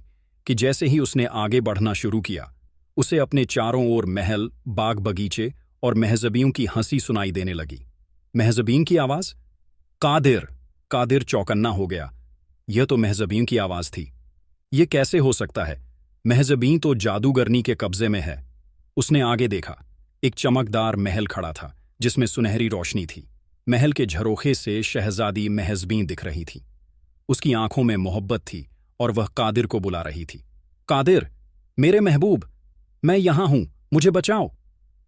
कि जैसे ही उसने आगे बढ़ना शुरू किया, उसे अपने चारों ओर महल, बाग बगीचे और महजबियों की हंसी सुनाई देने लगी। महजबीन की आवाज? कादिर! कादिर चौकन्ना हो गया। यह तो महजबीन की आवाज थी। यह कैसे हो सकता है? महजबीन तो जादूगरनी के कब्जे में है। उसने आगे देखा। एक चमकदार महल खड़ा था जिसमें सुनहरी रोशनी थी। महल के झरोखे से शहजादी महजबीन दिख रही थी। उसकी आंखों में मोहब्बत थी और वह कादिर को बुला रही थी। कादिर! मेरे महबूब! मैं यहां हूं, मुझे बचाओ!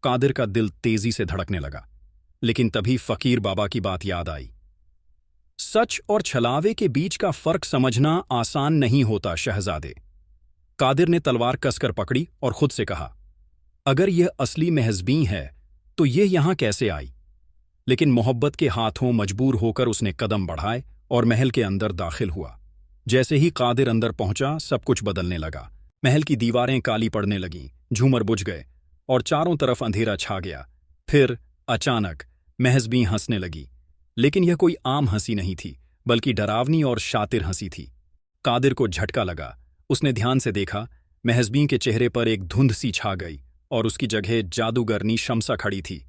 कादिर का दिल तेजी से धड़कने लगा, लेकिन तभी फकीर बाबा की बात याद आई। सच और छलावे के बीच का फर्क समझना आसान नहीं होता, शहजादे। कादिर ने तलवार कसकर पकड़ी और खुद से कहा, अगर यह असली महजबीन है तो यह यहां कैसे आई? लेकिन मोहब्बत के हाथों मजबूर होकर उसने कदम बढ़ाए और महल के अंदर दाखिल हुआ। जैसे ही कादिर अंदर पहुंचा, सब कुछ बदलने लगा। महल की दीवारें काली पड़ने लगीं, झूमर बुझ गए और चारों तरफ अंधेरा छा गया। फिर अचानक महजबीन हंसने लगी, लेकिन यह कोई आम हंसी नहीं थी, बल्कि डरावनी और शातिर हंसी थी। कादिर को झटका लगा। उसने ध्यान से देखा। महजबीन के चेहरे पर एक धुंध सी छा गई और उसकी जगह जादूगरनी शम्सा खड़ी थी।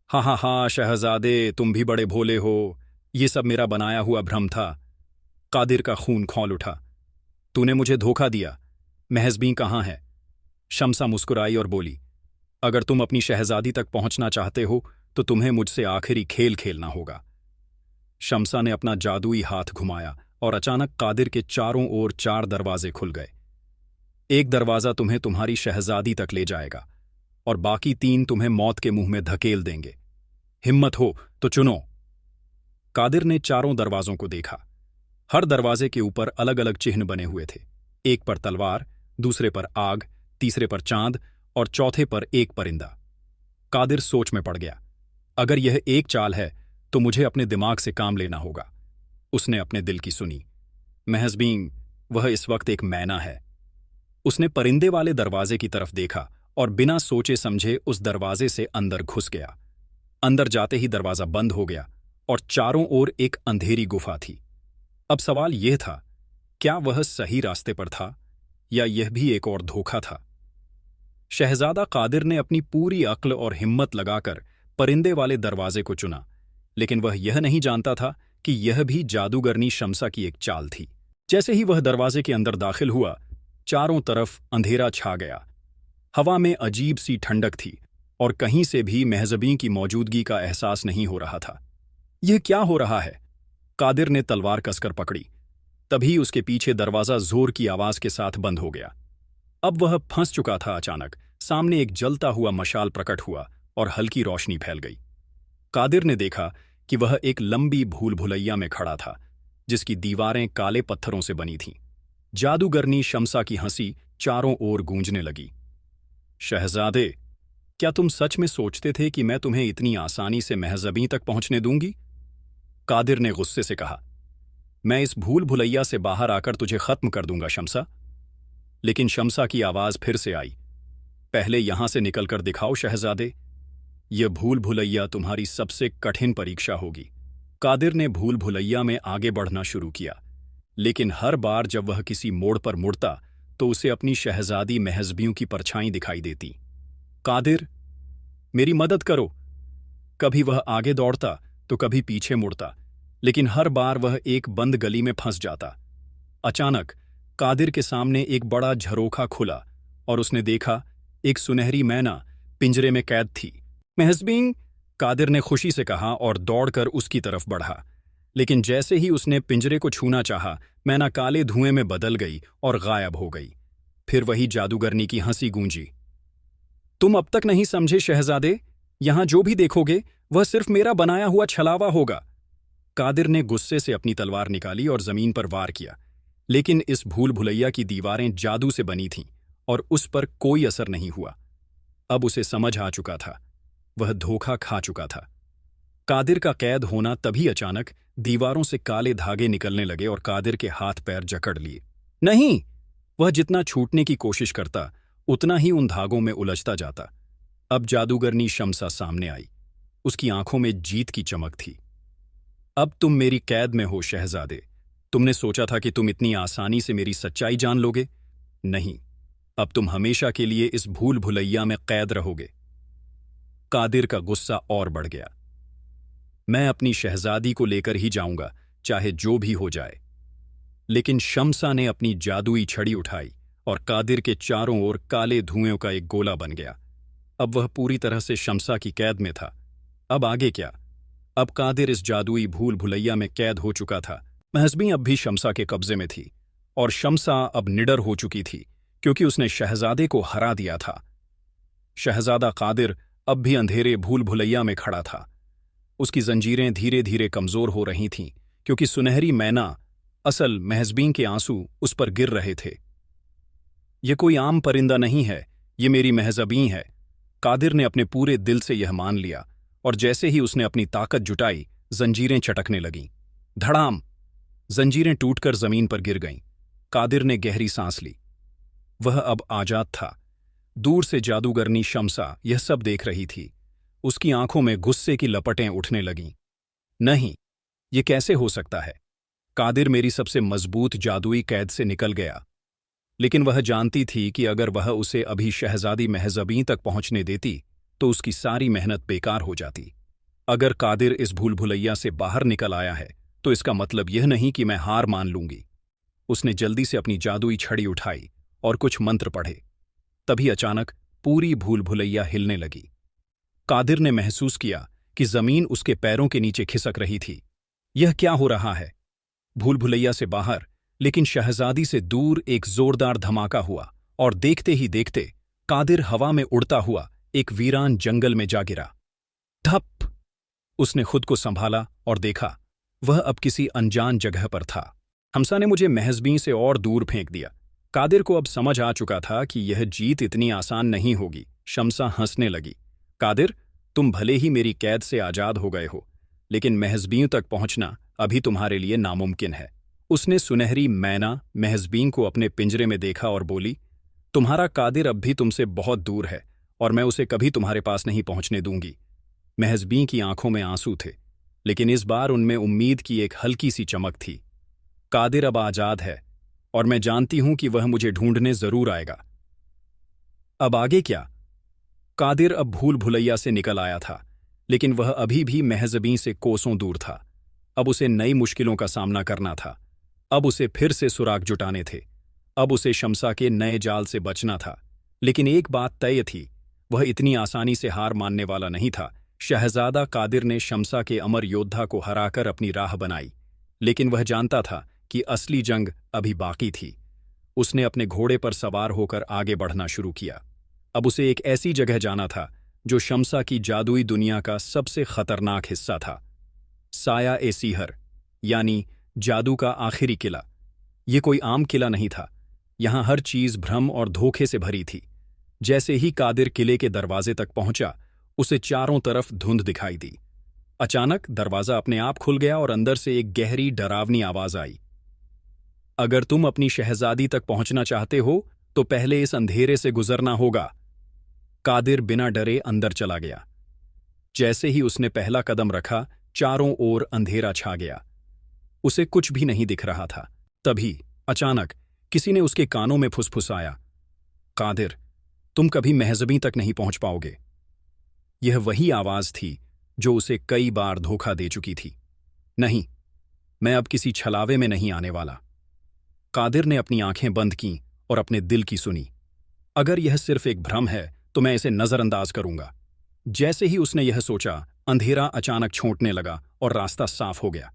हा हा हा, शहजादे, तुम भी बड़े भोले हो। ये सब मेरा बनाया हुआ भ्रम था। कादिर का खून खौल उठा। तूने मुझे धोखा दिया। महजबीन कहाँ है? शम्सा मुस्कुराई और बोली, अगर तुम अपनी शहजादी तक पहुंचना चाहते हो तो तुम्हें मुझसे आखिरी खेल खेलना होगा। शम्सा ने अपना जादुई हाथ घुमाया और अचानक कादिर के चारों ओर 4 दरवाजे खुल गए। एक दरवाजा तुम्हें तुम्हारी शहजादी तक ले जाएगा और बाकी 3 तुम्हें मौत के मुंह में धकेल देंगे। हिम्मत हो तो चुनो। कादिर ने चारों दरवाजों को देखा। हर दरवाजे के ऊपर अलग अलग चिन्ह बने हुए थे। एक पर तलवार, दूसरे पर आग, तीसरे पर चांद और चौथे पर एक परिंदा। कादिर सोच में पड़ गया। अगर यह एक चाल है तो मुझे अपने दिमाग से काम लेना होगा। उसने अपने दिल की सुनी। महजबीन, वह इस वक्त एक मैना है। उसने परिंदे वाले दरवाजे की तरफ देखा और बिना सोचे समझे उस दरवाजे से अंदर घुस गया। अंदर जाते ही दरवाजा बंद हो गया और चारों ओर एक अंधेरी गुफा थी। अब सवाल यह था, क्या वह सही रास्ते पर था या यह भी एक और धोखा था? शहजादा कादिर ने अपनी पूरी अक्ल और हिम्मत लगाकर परिंदे वाले दरवाजे को चुना, लेकिन वह यह नहीं जानता था कि यह भी जादूगरनी शम्सा की एक चाल थी। जैसे ही वह दरवाजे के अंदर दाखिल हुआ, चारों तरफ अंधेरा छा गया। हवा में अजीब सी ठंडक थी और कहीं से भी महजबीन की मौजूदगी का एहसास नहीं हो रहा था। यह क्या हो रहा है? कादिर ने तलवार कसकर पकड़ी। तभी उसके पीछे दरवाजा जोर की आवाज के साथ बंद हो गया। अब वह फंस चुका था। अचानक सामने एक जलता हुआ मशाल प्रकट हुआ और हल्की रोशनी फैल गई। कादिर ने देखा कि वह एक लंबी भूल भुलैया में खड़ा था, जिसकी दीवारें काले पत्थरों से बनी थीं। जादूगरनी शम्सा की हंसी चारों ओर गूंजने लगी। शहजादे, क्या तुम सच में सोचते थे कि मैं तुम्हें इतनी आसानी से महजबीन तक पहुंचने दूंगी? कादिर ने गुस्से से कहा, मैं इस भूल भुलैया से बाहर आकर तुझे खत्म कर दूंगा शम्सा। लेकिन शम्सा की आवाज फिर से आई, पहले यहां से निकलकर दिखाओ शहजादे। यह भूल भुलैया तुम्हारी सबसे कठिन परीक्षा होगी। कादिर ने भूल भुलैया में आगे बढ़ना शुरू किया, लेकिन हर बार जब वह किसी मोड़ पर मुड़ता तो उसे अपनी शहजादी महजबियों की परछाई दिखाई देती। कादिर, मेरी मदद करो। कभी वह आगे दौड़ता तो कभी पीछे मुड़ता, लेकिन हर बार वह एक बंद गली में फंस जाता। अचानक कादिर के सामने एक बड़ा झरोखा खुला और उसने देखा एक सुनहरी मैना पिंजरे में कैद थी। महजबीन, कादिर ने खुशी से कहा और दौड़कर उसकी तरफ बढ़ा। लेकिन जैसे ही उसने पिंजरे को छूना चाहा, मैना काले धुएं में बदल गई और गायब हो गई। फिर वही जादूगरनी की हंसी गूंजी। तुम अब तक नहीं समझे शहजादे, यहां जो भी देखोगे वह सिर्फ मेरा बनाया हुआ छलावा होगा। कादिर ने गुस्से से अपनी तलवार निकाली और जमीन पर वार किया, लेकिन इस भूल भुलैया की दीवारें जादू से बनी थीं और उस पर कोई असर नहीं हुआ। अब उसे समझ आ चुका था, वह धोखा खा चुका था। कादिर का कैद होना तभी अचानक दीवारों से काले धागे निकलने लगे और कादिर के हाथ पैर जकड़ लिए। नहीं, वह जितना छूटने की कोशिश करता उतना ही उन धागों में उलझता जाता। अब जादूगरनी शम्सा सामने आई। उसकी आंखों में जीत की चमक थी। अब तुम मेरी कैद में हो शहजादे। तुमने सोचा था कि तुम इतनी आसानी से मेरी सच्चाई जान लोगे? नहीं, अब तुम हमेशा के लिए इस भूल भुलैया में कैद रहोगे। कादिर का गुस्सा और बढ़ गया। मैं अपनी शहजादी को लेकर ही जाऊंगा, चाहे जो भी हो जाए। लेकिन शम्सा ने अपनी जादुई छड़ी उठाई और कादिर के चारों ओर काले धुएं का एक गोला बन गया। अब वह पूरी तरह से शम्सा की कैद में था। अब आगे क्या? अब कादिर इस जादुई भूल भुलैया में कैद हो चुका था। महजबी अब भी शम्सा के कब्जे में थी और शम्सा अब निडर हो चुकी थी, क्योंकि उसने शहजादे को हरा दिया था। शहजादा कादिर अब भी अंधेरे भूल भुलैया में खड़ा था। उसकी जंजीरें धीरे धीरे कमजोर हो रही थीं, क्योंकि सुनहरी मैना, असल महजबीन के आंसू उस पर गिर रहे थे। यह कोई आम परिंदा नहीं है, ये मेरी महजबीन है। कादिर ने अपने पूरे दिल से यह मान लिया, और जैसे ही उसने अपनी ताकत जुटाई, जंजीरें चटकने लगीं। धड़ाम! जंजीरें टूटकर जमीन पर गिर गईं। कादिर ने गहरी सांस ली। वह अब आजाद था। दूर से जादूगरनी शम्सा यह सब देख रही थी। उसकी आंखों में गुस्से की लपटें उठने लगीं। नहीं, ये कैसे हो सकता है? कादिर मेरी सबसे मजबूत जादुई कैद से निकल गया। लेकिन वह जानती थी कि अगर वह उसे अभी शहजादी महजबीं तक पहुंचने देती तो उसकी सारी मेहनत बेकार हो जाती। अगर कादिर इस भूल भुलैया से बाहर निकल आया है तो इसका मतलब यह नहीं कि मैं हार मान लूंगी। उसने जल्दी से अपनी जादुई छड़ी उठाई और कुछ मंत्र पढ़े। तभी अचानक पूरी भूल भुलैया हिलने लगी। कादिर ने महसूस किया कि जमीन उसके पैरों के नीचे खिसक रही थी। यह क्या हो रहा है? भूल भुलैया से बाहर, लेकिन शहजादी से दूर एक जोरदार धमाका हुआ और देखते ही देखते कादिर हवा में उड़ता हुआ एक वीरान जंगल में जा गिरा। धप! उसने खुद को संभाला और देखा, वह अब किसी अनजान जगह पर था। हमसा ने मुझे महजबीं से और दूर फेंक दिया। कादिर को अब समझ आ चुका था कि यह जीत इतनी आसान नहीं होगी। शम्सा हंसने लगी। कादिर, तुम भले ही मेरी कैद से आजाद हो गए हो, लेकिन महजबीं तक पहुंचना अभी तुम्हारे लिए नामुमकिन है। उसने सुनहरी मैना महजबीं को अपने पिंजरे में देखा और बोली, तुम्हारा कादिर अब भी तुमसे बहुत दूर है और मैं उसे कभी तुम्हारे पास नहीं पहुंचने दूंगी। महजबीं की आंखों में आंसू थे, लेकिन इस बार उनमें उम्मीद की एक हल्की सी चमक थी। कादिर अब आजाद है और मैं जानती हूं कि वह मुझे ढूंढने जरूर आएगा। अब आगे क्या? कादिर अब भूल भुलैया से निकल आया था, लेकिन वह अभी भी महजबीं से कोसों दूर था। अब उसे नई मुश्किलों का सामना करना था। अब उसे फिर से सुराग जुटाने थे। अब उसे शम्सा के नए जाल से बचना था। लेकिन एक बात तय थी, वह इतनी आसानी से हार मानने वाला नहीं था। शहजादा कादिर ने शम्सा के अमर योद्धा को हराकर अपनी राह बनाई, लेकिन वह जानता था कि असली जंग अभी बाकी थी। उसने अपने घोड़े पर सवार होकर आगे बढ़ना शुरू किया। अब उसे एक ऐसी जगह जाना था जो शम्सा की जादुई दुनिया का सबसे खतरनाक हिस्सा था। साया-ए-सीहर, यानी जादू का आखिरी किला। ये कोई आम किला नहीं था। यहां हर चीज भ्रम और धोखे से भरी थी। जैसे ही कादिर किले के दरवाजे तक पहुंचा, उसे चारों तरफ धुंध दिखाई दी। अचानक दरवाजा अपने आप खुल गया और अंदर से एक गहरी डरावनी आवाज आई। अगर तुम अपनी शहजादी तक पहुंचना चाहते हो तो पहले इस अंधेरे से गुजरना होगा। कादिर बिना डरे अंदर चला गया। जैसे ही उसने पहला कदम रखा, चारों ओर अंधेरा छा गया। उसे कुछ भी नहीं दिख रहा था। तभी अचानक किसी ने उसके कानों में फुसफुसाया, कादिर, तुम कभी महज़बी तक नहीं पहुंच पाओगे। यह वही आवाज थी जो उसे कई बार धोखा दे चुकी थी। नहीं, मैं अब किसी छलावे में नहीं आने वाला। कादिर ने अपनी आंखें बंद कीं और अपने दिल की सुनी। अगर यह सिर्फ एक भ्रम है तो मैं इसे नजरअंदाज करूंगा। जैसे ही उसने यह सोचा, अंधेरा अचानक छोंटने लगा और रास्ता साफ हो गया।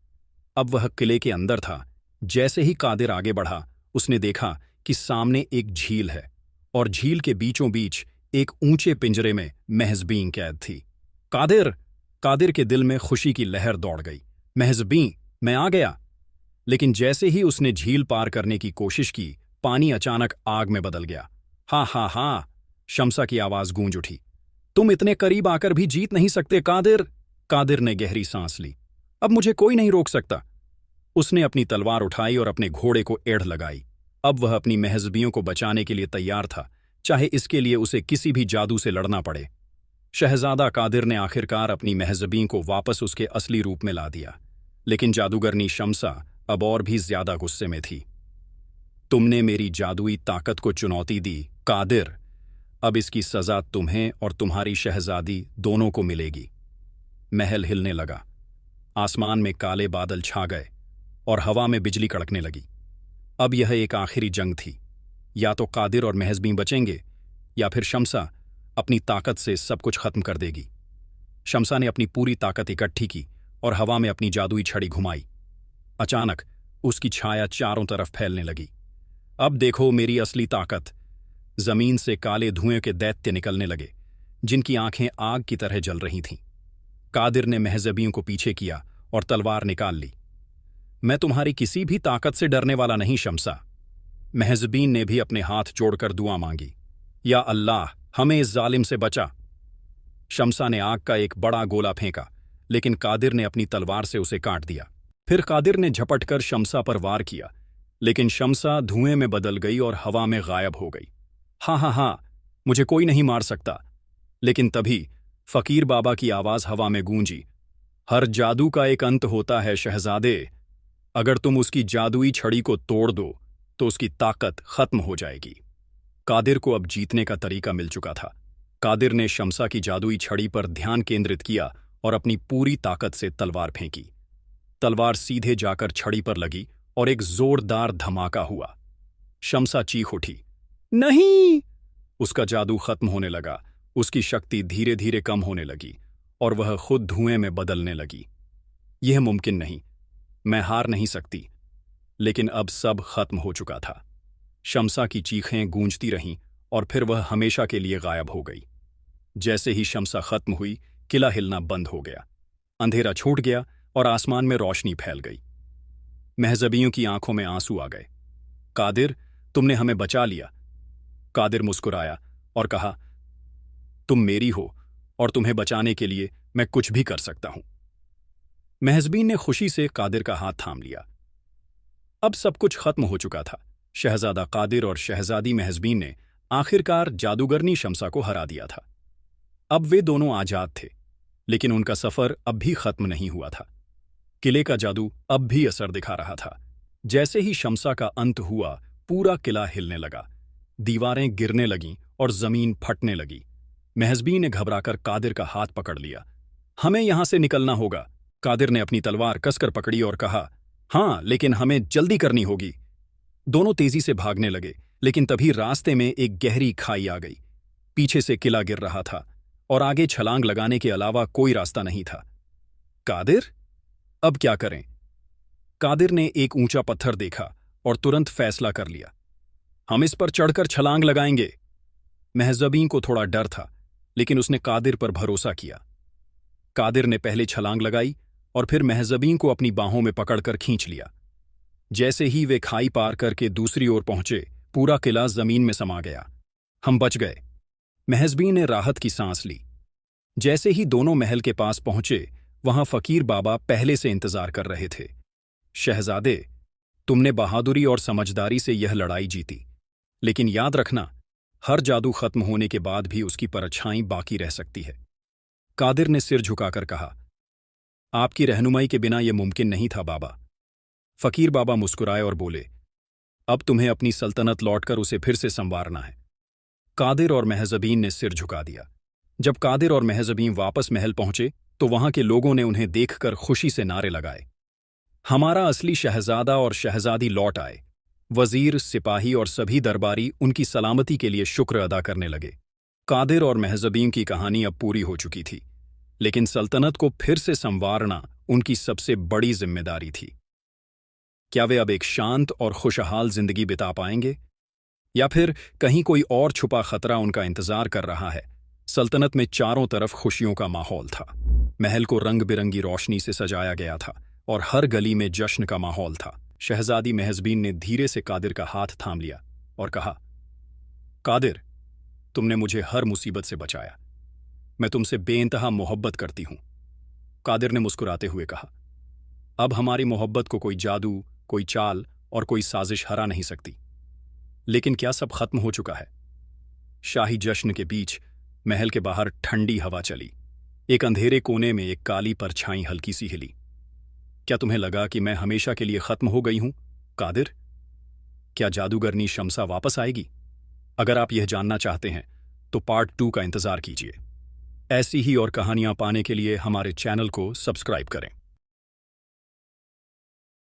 अब वह किले के अंदर था। जैसे ही कादिर आगे बढ़ा, उसने देखा कि सामने एक झील है और झील के बीचों बीच एक ऊंचे पिंजरे में महज़बीं कैद थी। कादिर! कादिर के दिल में खुशी की लहर दौड़ गई। महज़बीं, मैं आ गया। लेकिन जैसे ही उसने झील पार करने की कोशिश की, पानी अचानक आग में बदल गया। हा हा हा! शम्सा की आवाज गूंज उठी। तुम इतने करीब आकर भी जीत नहीं सकते कादिर। कादिर ने गहरी सांस ली। अब मुझे कोई नहीं रोक सकता। उसने अपनी तलवार उठाई और अपने घोड़े को एड़ लगाई। अब वह अपनी महज़बियों को बचाने के लिए तैयार था, चाहे इसके लिए उसे किसी भी जादू से लड़ना पड़े। शहजादा कादिर ने आखिरकार अपनी महज़बीं को वापस उसके असली रूप में ला दिया। लेकिन जादूगरनी शम्सा अब और भी ज्यादा गुस्से में थी। तुमने मेरी जादुई ताकत को चुनौती दी, कादिर। अब इसकी सजा तुम्हें और तुम्हारी शहजादी दोनों को मिलेगी। महल हिलने लगा। आसमान में काले बादल छा गए और हवा में बिजली कड़कने लगी। अब यह एक आखिरी जंग थी। या तो कादिर और महज़बीं बचेंगे, या फिर शम्सा अपनी ताकत से सब कुछ खत्म कर देगी। शम्सा ने अपनी पूरी ताकत इकट्ठी की और हवा में अपनी जादुई छड़ी घुमाई। अचानक उसकी छाया चारों तरफ फैलने लगी। अब देखो मेरी असली ताकत। जमीन से काले धुएं के दैत्य निकलने लगे, जिनकी आंखें आग की तरह जल रही थीं। कादिर ने महज़बियों को पीछे किया और तलवार निकाल ली। मैं तुम्हारी किसी भी ताकत से डरने वाला नहीं शम्सा। महज़बीन ने भी अपने हाथ जोड़कर दुआ मांगी। या अल्लाह, हमें इस जालिम से बचा। शम्सा ने आग का एक बड़ा गोला फेंका, लेकिन कादिर ने अपनी तलवार से उसे काट दिया। फिर कादिर ने झपटकर शम्सा पर वार किया, लेकिन शम्सा धुएं में बदल गई और हवा में गायब हो गई। हाँ हाँ हाँ, मुझे कोई नहीं मार सकता। लेकिन तभी फकीर बाबा की आवाज हवा में गूंजी। हर जादू का एक अंत होता है शहजादे। अगर तुम उसकी जादुई छड़ी को तोड़ दो तो उसकी ताकत खत्म हो जाएगी। कादिर को अब जीतने का तरीका मिल चुका था। कादिर ने शम्सा की जादुई छड़ी पर ध्यान केंद्रित किया और अपनी पूरी ताकत से तलवार फेंकी। तलवार सीधे जाकर छड़ी पर लगी और एक जोरदार धमाका हुआ। शम्सा चीख उठी। नहीं! उसका जादू खत्म होने लगा। उसकी शक्ति धीरे धीरे कम होने लगी और वह खुद धुएं में बदलने लगी। यह मुमकिन नहीं, मैं हार नहीं सकती। लेकिन अब सब खत्म हो चुका था। शम्सा की चीखें गूंजती रहीं और फिर वह हमेशा के लिए गायब हो गई। जैसे ही शम्सा खत्म हुई, किला हिलना बंद हो गया। अंधेरा छूट गया और आसमान में रोशनी फैल गई। महज़बियों की आंखों में आंसू आ गए। कादिर, तुमने हमें बचा लिया। कादिर मुस्कुराया और कहा, तुम मेरी हो और तुम्हें बचाने के लिए मैं कुछ भी कर सकता हूं। महज़बीन ने खुशी से कादिर का हाथ थाम लिया। अब सब कुछ खत्म हो चुका था। शहजादा कादिर और शहजादी महज़बीन ने आखिरकार जादूगरनी शम्सा को हरा दिया था। अब वे दोनों आजाद थे, लेकिन उनका सफर अब भी खत्म नहीं हुआ था। किले का जादू अब भी असर दिखा रहा था। जैसे ही शम्सा का अंत हुआ, पूरा किला हिलने लगा। दीवारें गिरने लगीं और जमीन फटने लगी। महज़बीन ने घबराकर कादिर का हाथ पकड़ लिया। हमें यहां से निकलना होगा। कादिर ने अपनी तलवार कसकर पकड़ी और कहा, हाँ, लेकिन हमें जल्दी करनी होगी। दोनों तेजी से भागने लगे, लेकिन तभी रास्ते में एक गहरी खाई आ गई। पीछे से किला गिर रहा था और आगे छलांग लगाने के अलावा कोई रास्ता नहीं था। कादिर, अब क्या करें? कादिर ने एक ऊंचा पत्थर देखा और तुरंत फैसला कर लिया। हम इस पर चढ़कर छलांग लगाएंगे। महज़बीन को थोड़ा डर था, लेकिन उसने कादिर पर भरोसा किया। कादिर ने पहले छलांग लगाई और फिर महज़बीन को अपनी बाहों में पकड़कर खींच लिया। जैसे ही वे खाई पार करके दूसरी ओर पहुंचे, पूरा किला जमीन में समा गया। हम बच गए। महज़बीन ने राहत की सांस ली। जैसे ही दोनों महल के पास पहुंचे, वहां फकीर बाबा पहले से इंतजार कर रहे थे। शहजादे, तुमने बहादुरी और समझदारी से यह लड़ाई जीती, लेकिन याद रखना, हर जादू खत्म होने के बाद भी उसकी परछाई बाकी रह सकती है। कादिर ने सिर झुकाकर कहा, आपकी रहनुमाई के बिना यह मुमकिन नहीं था बाबा। फकीर बाबा मुस्कुराए और बोले, अब तुम्हें अपनी सल्तनत लौटकर उसे फिर से संवारना है। कादिर और महजबीन ने सिर झुका दिया। जब कादिर और महजबीन वापस महल पहुंचे तो वहां के लोगों ने उन्हें देखकर खुशी से नारे लगाए। हमारा असली शहजादा और शहजादी लौट आए। वजीर, सिपाही और सभी दरबारी उनकी सलामती के लिए शुक्र अदा करने लगे। कादिर और महजबीन की कहानी अब पूरी हो चुकी थी, लेकिन सल्तनत को फिर से संवारना उनकी सबसे बड़ी जिम्मेदारी थी। क्या वे अब एक शांत और खुशहाल जिंदगी बिता पाएंगे, या फिर कहीं कोई और छुपा खतरा उनका इंतजार कर रहा है? सल्तनत में चारों तरफ खुशियों का माहौल था। महल को रंग बिरंगी रोशनी से सजाया गया था और हर गली में जश्न का माहौल था। शहजादी महजबीन ने धीरे से कादिर का हाथ थाम लिया और कहा, कादिर, तुमने मुझे हर मुसीबत से बचाया। मैं तुमसे बेइंतहा मोहब्बत करती हूं। कादिर ने मुस्कुराते हुए कहा, अब हमारी मोहब्बत को कोई जादू, कोई चाल और कोई साजिश हरा नहीं सकती। लेकिन क्या सब खत्म हो चुका है? शाही जश्न के बीच महल के बाहर ठंडी हवा चली। एक अंधेरे कोने में एक काली परछाई हल्की सी हिली। क्या तुम्हें लगा कि मैं हमेशा के लिए खत्म हो गई हूं, कादिर? क्या जादूगरनी शम्सा वापस आएगी? अगर आप यह जानना चाहते हैं तो पार्ट 2 का इंतजार कीजिए। ऐसी ही और कहानियां पाने के लिए हमारे चैनल को सब्सक्राइब करें।